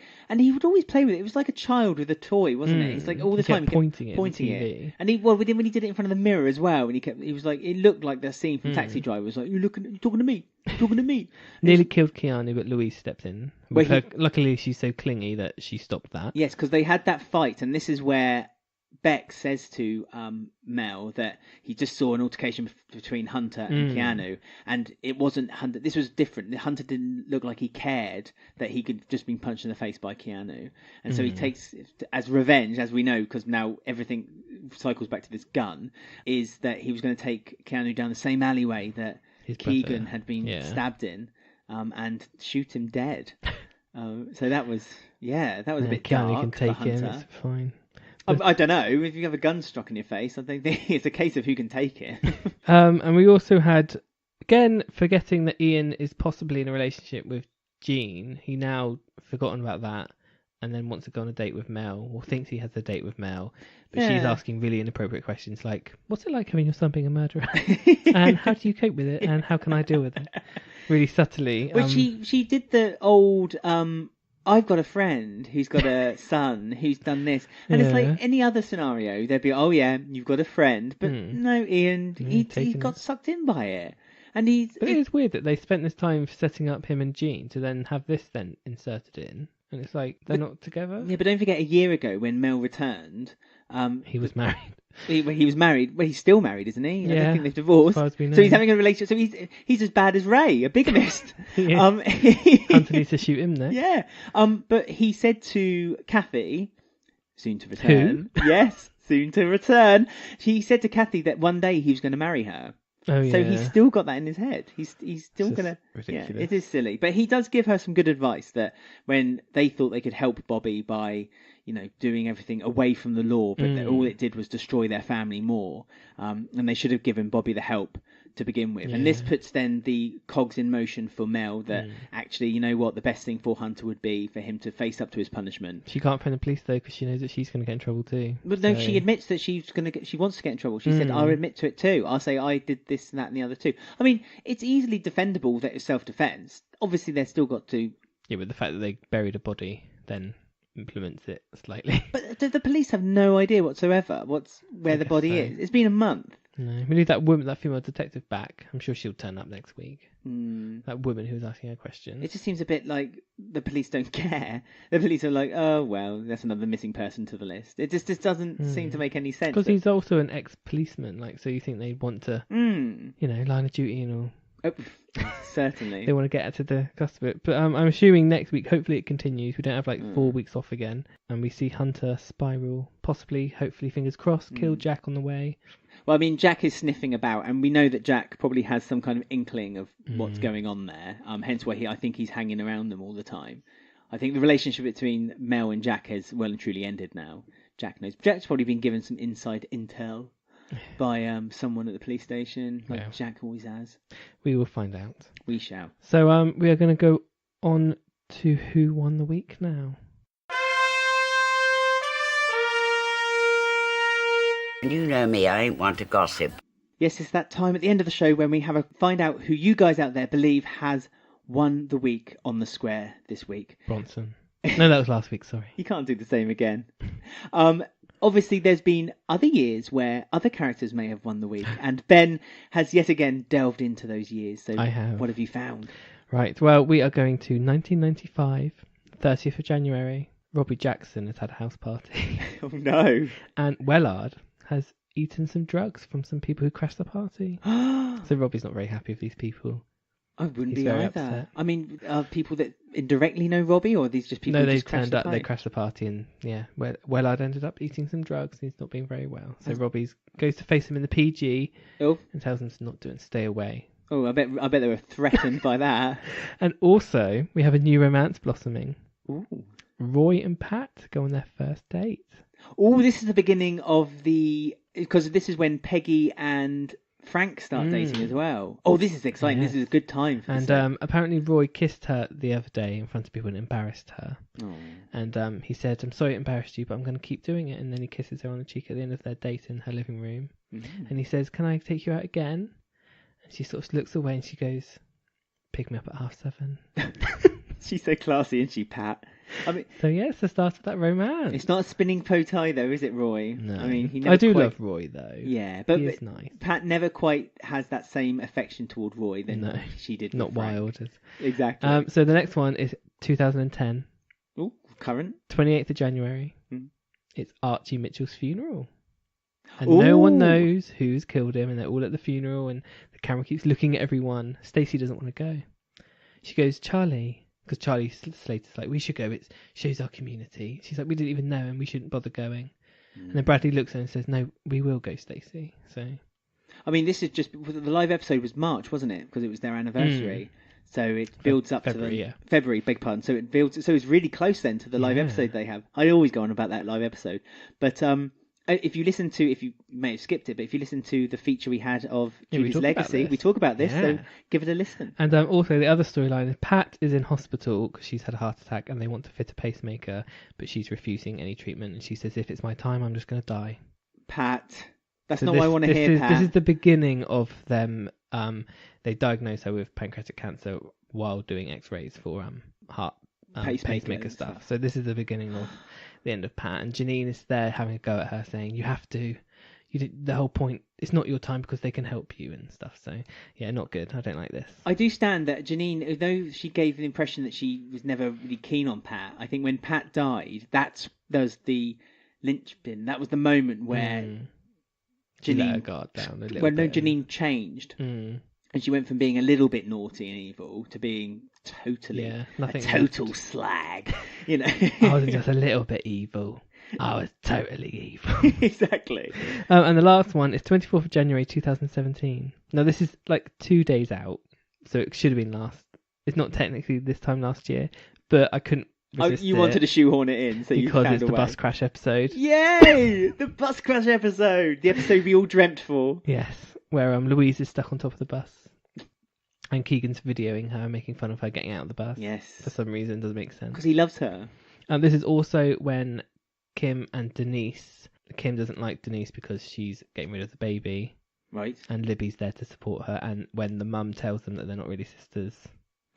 always play with it. It was like a child with a toy, wasn't it? It's like all the He time kept pointing it. it. And when he did it in front of the mirror as well, and he was like, it looked like the scene from Taxi Driver. It was like, you're talking to me, you're talking to me. Nearly killed Keanu, but Louise stepped in. Luckily, she's so clingy that she stopped that. Yes, because they had that fight, and this is where Beck says to Mel that he just saw an altercation between Hunter and Keanu, and it wasn't Hunter. This was different. Hunter didn't look like he cared that he could just been punched in the face by Keanu, and so he takes as revenge, as we know, because now everything cycles back to this gun, is that he was going to take Keanu down the same alleyway that Keegan had been stabbed in, and shoot him dead. So that was a bit Keanu dark can take for him. Hunter. It's fine. I don't know. If you have a gun struck in your face, I think it's a case of who can take it. And we also had, again, forgetting that Ian is possibly in a relationship with Jean. He now forgotten about that and then wants to go on a date with Mel, or thinks he has a date with Mel. But she's asking really inappropriate questions like, what's it like having your son being a murderer? And how do you cope with it? And how can I deal with it? Really subtly. Well, she did the old... I've got a friend who's got a son who's done this. And it's like any other scenario, they'd be, oh yeah, you've got a friend. But no, Ian, he got sucked in by it. And But it is weird that they spent this time setting up him and Jean to then have this then inserted in. and it's like they're not together. Yeah, but don't forget a year ago when Mel returned, He was married. he was married. Well, he's still married, isn't he? I Yeah, don't think they've divorced. as far as we know. So he's having a relationship. So he's as bad as Ray, a bigamist. He is. Hunter needs to shoot him next. Yeah. But he said to Kathy, soon to return. Who? Yes, soon to return. He said to Kathy that one day he was going to marry her. Oh yeah. So he's still got that in his head. He's still It's just gonna. ridiculous. Yeah, it is silly, but he does give her some good advice that when they thought they could help Bobby by, doing everything away from the law, but that all it did was destroy their family more, and they should have given Bobby the help to begin with. And this puts then the cogs in motion for Mel that actually, you know what, the best thing for Hunter would be for him to face up to his punishment. She can't phone the police though because she knows that she's going to get in trouble too. But no, she admits that she wants to get in trouble. She said, "I'll admit to it too. I'll say I did this and that and the other too." I mean, it's easily defendable that it's self-defense. Obviously, they've still got to. Yeah, but the fact that they buried a body then implements it slightly. But the police have no idea whatsoever where the body is. It's been a month. No, we need that female detective back. I'm sure she'll turn up next week. That woman who was asking her questions. It just seems a bit like the police don't care. The police are like, oh, well, that's another missing person to the list. It just doesn't seem to make any sense. Because he's also an ex-policeman, so you think they'd want to, line of duty and all. Oh, certainly. They want to get out to the cusp of it. But I'm assuming next week, hopefully it continues. We don't have 4 weeks off again. And we see Hunter spiral, possibly, hopefully, fingers crossed, kill Jack on the way. Well, I mean, Jack is sniffing about, and we know that Jack probably has some kind of inkling of what's going on there. Hence why I think he's hanging around them all the time. I think the relationship between Mel and Jack has well and truly ended now. Jack knows. Jack's probably been given some inside intel by someone at the police station, like Jack always has. We will find out. We shall. So we are going to go on to Who Won the Week now. You know me, I ain't one to gossip. Yes, it's that time at the end of the show when we find out who you guys out there believe has won the week on the square this week. Bronson. No, that was last week, sorry. You can't do the same again. Obviously, there's been other years where other characters may have won the week, and Ben has yet again delved into those years. So I have. What have you found? Right, well, we are going to 1995, 30th of January. Robbie Jackson has had a house party. Oh, no. And Wellard has eaten some drugs from some people who crashed the party. So Robbie's not very happy with these people. I wouldn't He's be very either. upset. I mean, are people that indirectly know Robbie, or are these just people No, who they just crashed turned the up, party? they crashed the party, and Wellard ended up eating some drugs, and he's not being very well. So Robbie goes to face him in the PG and tells him to not do it and stay away. Oh, I bet they were threatened by that. And also, we have a new romance blossoming. Ooh. Roy and Pat go on their first date. Oh, this is the beginning of because this is when Peggy and Frank start dating as well. Oh, this is exciting. Yes. This is a good time for this. And apparently Roy kissed her the other day in front of people and embarrassed her. Oh. And he said, "I'm sorry it embarrassed you, but I'm going to keep doing it." And then he kisses her on the cheek at the end of their date in her living room. And he says, "Can I take you out again?" And she sort of looks away and she goes, "Pick me up at 7:30." She's so classy, isn't she, Pat? I mean, So yeah, it's the start of that romance. it's not a spinning bow tie, though, is it, Roy? No, I mean, he never I do quite... love Roy though. Yeah, but he is nice. Pat never quite has that same affection toward Roy than she did. Not with Frank. wild. Exactly. So the next one is 2010, Ooh, current. 28th of January. It's Archie Mitchell's funeral. And Ooh. no one knows who's killed him, and they're all at the funeral, and the camera keeps looking at everyone. Stacey doesn't want to go. She goes, "Charlie," because Charlie Slater's like, "We should go. It shows our community." She's like, "We didn't even know, and we shouldn't bother going." And then Bradley looks at her and says, "No, we will go, Stacey." So, I mean, this is just the live episode was March, wasn't it? Because it was their anniversary. So it builds up February, to February, beg pardon. So it builds. So it's really close then to the live episode they have. I always go on about that live episode, but if you may have skipped it, but if you listen to the feature we had of Judy's Legacy, we talk about this. So give it a listen. And also the other storyline is Pat is in hospital because she's had a heart attack, and they want to fit a pacemaker, but she's refusing any treatment, and she says, "If it's my time, I'm just going to die." Pat, that's not what I want to hear. Pat, this is the beginning of them. They diagnose her with pancreatic cancer while doing X-rays for heart pacemaker stuff. So this is the beginning of the end of Pat, and Janine is there having a go at her, saying, "You have to the whole point, it's not your time because they can help you and stuff. So yeah, not good. I don't like this. I do stand that Janine, although she gave the impression that she was never really keen on Pat, I think when Pat died, that was the linchpin. That was the moment where She let her Janine, guard down a little when bit. Janine changed, and she went from being a little bit naughty and evil to being totally a total slag. You know, I wasn't just a little bit evil. I was totally evil. Exactly. And the last one is 24th of January 2017. Now this is like 2 days out, so it should have been last. It's not technically this time last year, but I couldn't resist you wanted to shoehorn it in, so you found because it's the a way. bus crash episode. Yay! The bus crash episode, the episode we all dreamt for. Yes, where Louise is stuck on top of the bus, and Keegan's videoing her, making fun of her getting out of the bus. Yes, For some reason, doesn't make sense. because he loves her. And this is also when Kim and Denise. Kim doesn't like Denise because she's getting rid of the baby, Right. and Libby's there to support her. And when the mum tells them that they're not really sisters.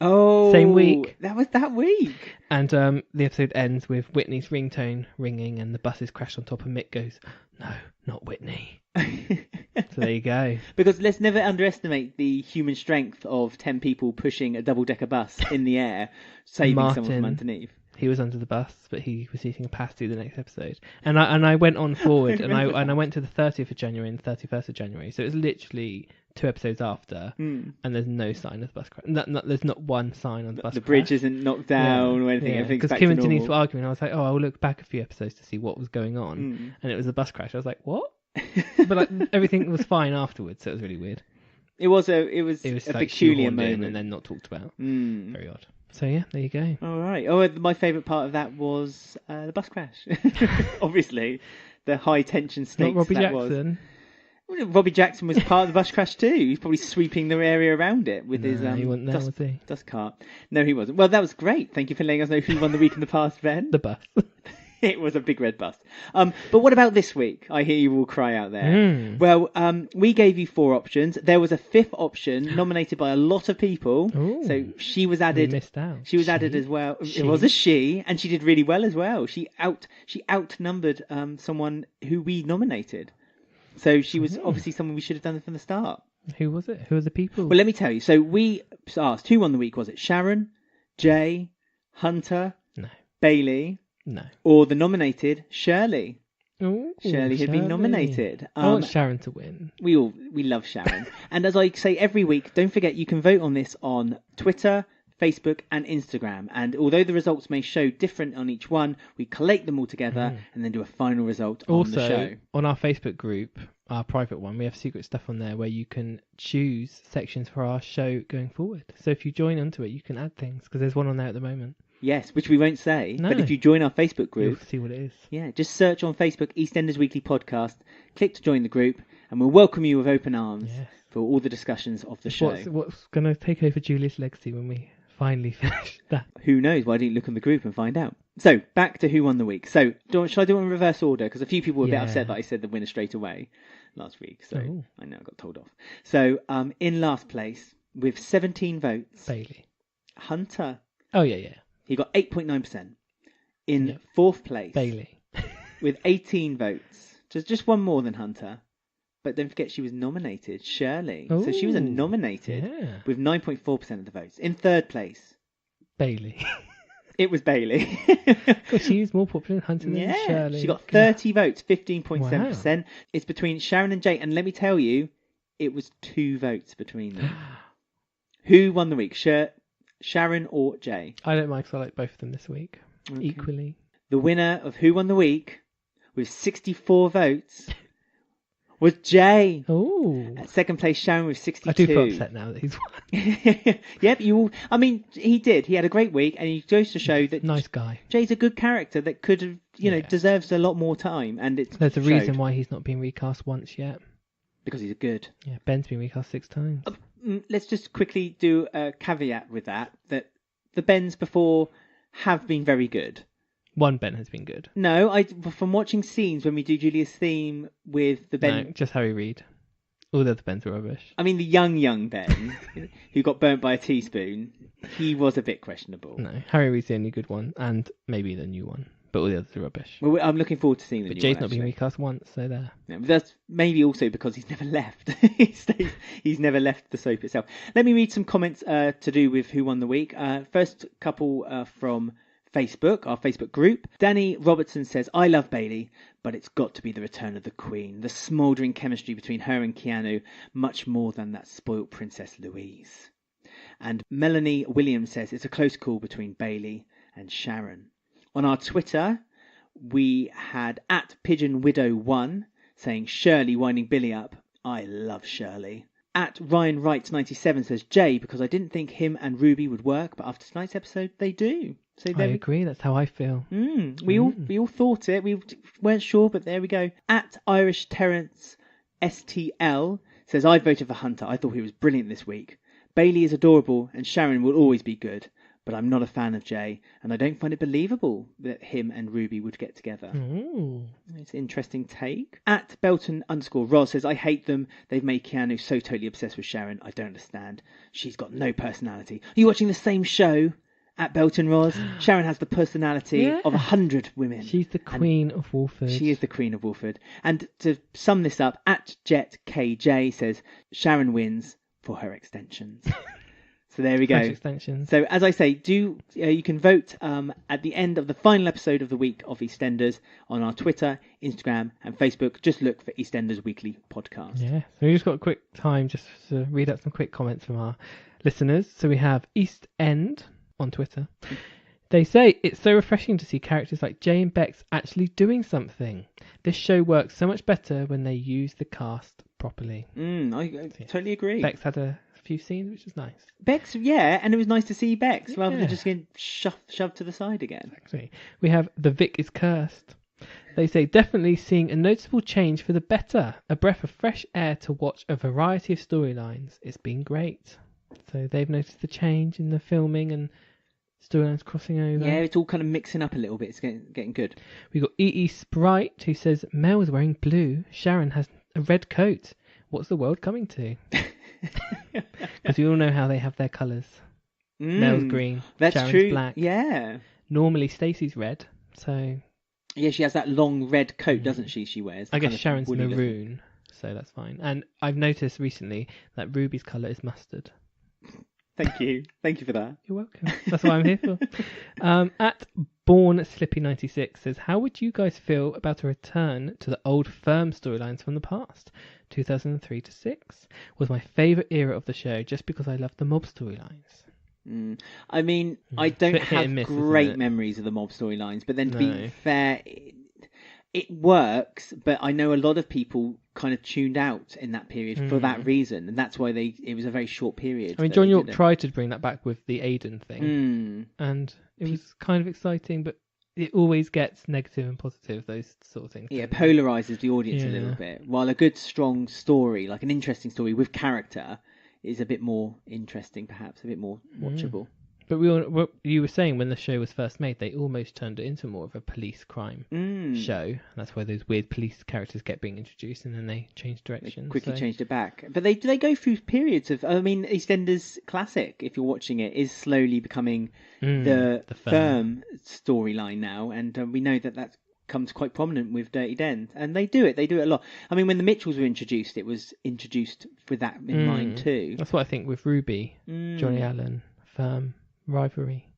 Oh, Same week. That was that week. And the episode ends with Whitney's ringtone ringing, and the buses crash on top, and Mick goes, "No, not Whitney." So there you go. Because let's never underestimate the human strength of 10 people pushing a double-decker bus in the air, saving someone from underneath. He was under the bus, but he was eating a pasty the next episode. And I went on forward, and I went to the 30th of January and the 31st of January. So it's literally 2 episodes after, and there's no sign of the bus crash. There's not one sign on the bus The crash. bridge isn't knocked down or anything. Everything's because back Kim to and normal. Denise were arguing. I was like, oh, I'll look back a few episodes to see what was going on, and it was a bus crash. I was like, what? But like everything was fine afterwards, so it was really weird. It was a Like peculiar shoehorned in moment and then not talked about. Very odd. So yeah, there you go. All right. Oh, my favourite part of that was the bus crash. Obviously, the high tension stakes. Not Robbie that Jackson. Was. Robbie Jackson was part of the bus crash too. He's probably sweeping the area around it with his he wasn't there, was he? dust cart. No, he wasn't. Well, that was great. Thank you for letting us know who won the week in the past, Ben. The bus. It was a big red bus. But what about this week? I hear you all cry out there. Well, we gave you 4 options. There was a 5th option nominated by a lot of people. Ooh. So she was added. We missed out. She was added as well. She? It was a she, and she did really well as well. She outnumbered someone who we nominated. So she was obviously someone we should have done from the start. Who was it? Who are the people? Well, let me tell you. So we asked who won the week. Was it Sharon, Jay, Hunter, No. Bailey? No. Or the nominated Shirley. Ooh, Shirley had been nominated. I want Sharon to win. We love Sharon. And as I say every week, don't forget you can vote on this on Twitter, Facebook and Instagram. And although the results may show different on each one, we collate them all together and then do a final result on the show. Also, on our Facebook group, our private one, we have secret stuff on there where you can choose sections for our show going forward. So if you join onto it, you can add things, because there's one on there at the moment. Yes, which we won't say. No. But if you join our Facebook group, You'll see what it is. yeah, just search on Facebook EastEnders Weekly Podcast, click to join the group, and we'll welcome you with open arms for all the discussions of the show. What's going to take over Julia's legacy when we finally finish that? Who knows? Why don't you look on the group and find out? So, back to who won the week. So, shall I do it in reverse order? Because a few people were a bit upset that I said the winner straight away last week. So, I know I got told off. So, in last place, with 17 votes, Bailey. Hunter. Oh, yeah. He got 8.9%. In 4th place, Bailey. with 18 votes. Just one more than Hunter. But don't forget she was nominated, Shirley. So she was nominated with 9.4% of the votes. In 3rd place, Bailey. it was Bailey. God, she's more popular than Hunter than Shirley. She got 30 votes, 15.7%. Wow. It's between Sharon and Jay. And let me tell you, it was 2 votes between them. Who won the week? Sharon or Jay? I don't mind because I like both of them this week. Equally. The winner of Who Won the Week with 64 votes was Jay. Oh. At 2nd place, Sharon with 62. I do feel upset now that he's won. Yep, I mean, he did. He had a great week, and he goes to show that nice guy. Jay's a good character that could have, deserves a lot more time. And there's a reason why he's not been recast once yet. Because he's good. Yeah, Ben's been recast 6 times. Let's just quickly do a caveat with that the Bens before have been very good. One Ben has been good. No, from watching scenes when we do Julia's theme with the Ben... No, just Harry Reid. All the other Bens were rubbish. I mean, the young Ben, who got burnt by a teaspoon, he was a bit questionable. No, Harry Reid's the only good one, and maybe the new one. but all the others are rubbish. Well, I'm looking forward to seeing the But new Jay's one, not been actually. recast once, so there. Yeah, but that's maybe also because he's never left. He's never left the soap itself. Let me read some comments to do with Who Won the Week. First couple from Facebook, our Facebook group. Danny Robertson says, I love Bailey, but it's got to be the return of the Queen. The smouldering chemistry between her and Keanu, much more than that spoilt Princess Louise. And Melanie Williams says, it's a close call between Bailey and Sharon. On our Twitter, we had @PigeonWidow1 saying, Shirley winding Billy up. I love Shirley. @RyanWright97 says, Jay, because I didn't think him and Ruby would work, but after tonight's episode, they do. So I agree, that's how I feel. We all thought it. We weren't sure, but there we go. @IrishTerrence STL says, I voted for Hunter. I thought he was brilliant this week. Bailey is adorable, and Sharon will always be good. But I'm not a fan of Jay, and I don't find it believable that him and Ruby would get together. Ooh. It's an interesting take. @Belton_Roz says, I hate them. They've made Keanu so totally obsessed with Sharon. I don't understand. She's got no personality. Are you watching the same show? @BeltonRoz. Sharon has the personality of 100 women. She's the Queen of Wolford. She is the Queen of Wolford. And to sum this up, @JetKJ says, Sharon wins for her extensions. So there we go. Extensions. So as I say, you can vote at the end of the final episode of the week of EastEnders on our Twitter, Instagram, and Facebook. Just look for EastEnders Weekly Podcast. Yeah. So we just got a quick time just to read out some quick comments from our listeners. So we have East End on Twitter. They say, it's so refreshing to see characters like Jay and Bex actually doing something. This show works so much better when they use the cast properly. I totally agree. Bex had a few scenes, which is nice. Bex, yeah, and it was nice to see Bex rather than just getting shoved to the side again. Exactly. We have The Vic is Cursed. They say, definitely seeing a noticeable change for the better. A breath of fresh air to watch a variety of storylines. It's been great. So they've noticed the change in the filming and storylines crossing over. Yeah, it's all kind of mixing up a little bit. It's getting good. We got EE Sprite, who says, Mel is wearing blue. Sharon has a red coat. What's the world coming to? Because we all know how they have their colours. Mel's green, that's Sharon's true. black. Yeah. Normally Stacey's red, so Yeah, she has that long red coat, doesn't she? She wears. I guess Sharon's maroon, so that's fine. And I've noticed recently that Ruby's colour is mustard. Thank you for that. You're welcome. That's what I'm here for. @BornSlippy96 says, how would you guys feel about a return to the old firm storylines from the past? 2003 to 6 was my favourite era of the show just because I loved the mob storylines. I mean, I don't have miss, great memories of the mob storylines, but then to be fair, it works, but I know a lot of people kind of tuned out in that period for that reason, and that's why it was a very short period. I mean, John York tried to bring that back with the Aiden thing, and it was kind of exciting, but it always gets negative and positive, those sort of things. Yeah, polarizes the audience a little bit, while a good, strong story, like an interesting story with character, is a bit more interesting, perhaps, a bit more watchable. But what you were saying, when the show was first made, they almost turned it into more of a police crime show. And that's why those weird police characters kept being introduced, and then they changed direction. They quickly changed it back. But they go through periods of... I mean, EastEnders Classic, if you're watching it, is slowly becoming the firm storyline now. And we know that comes quite prominent with Dirty Den. And they do it a lot. I mean, when the Mitchells were introduced, it was introduced with that in mind too. That's what I think with Ruby, Johnny Allen, firm rivalry.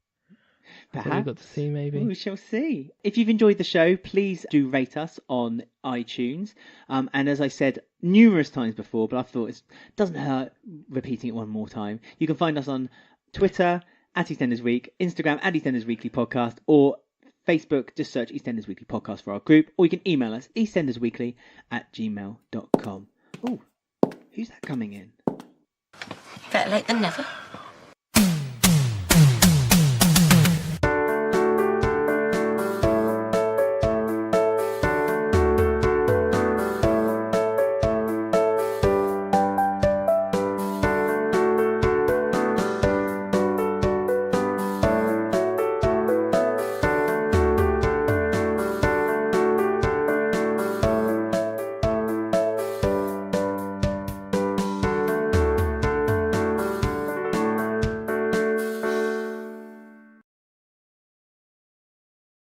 Perhaps. We've got to see, maybe. We shall see. If you've enjoyed the show, please do rate us on iTunes. And as I said numerous times before, but I thought it doesn't hurt repeating it one more time. You can find us on Twitter @EastEnders Week, Instagram @EastEnders Weekly Podcast, or Facebook. Just search EastEnders Weekly Podcast for our group, or you can email us eastendersweekly@gmail.com. Oh, who's that coming in? Better late than never.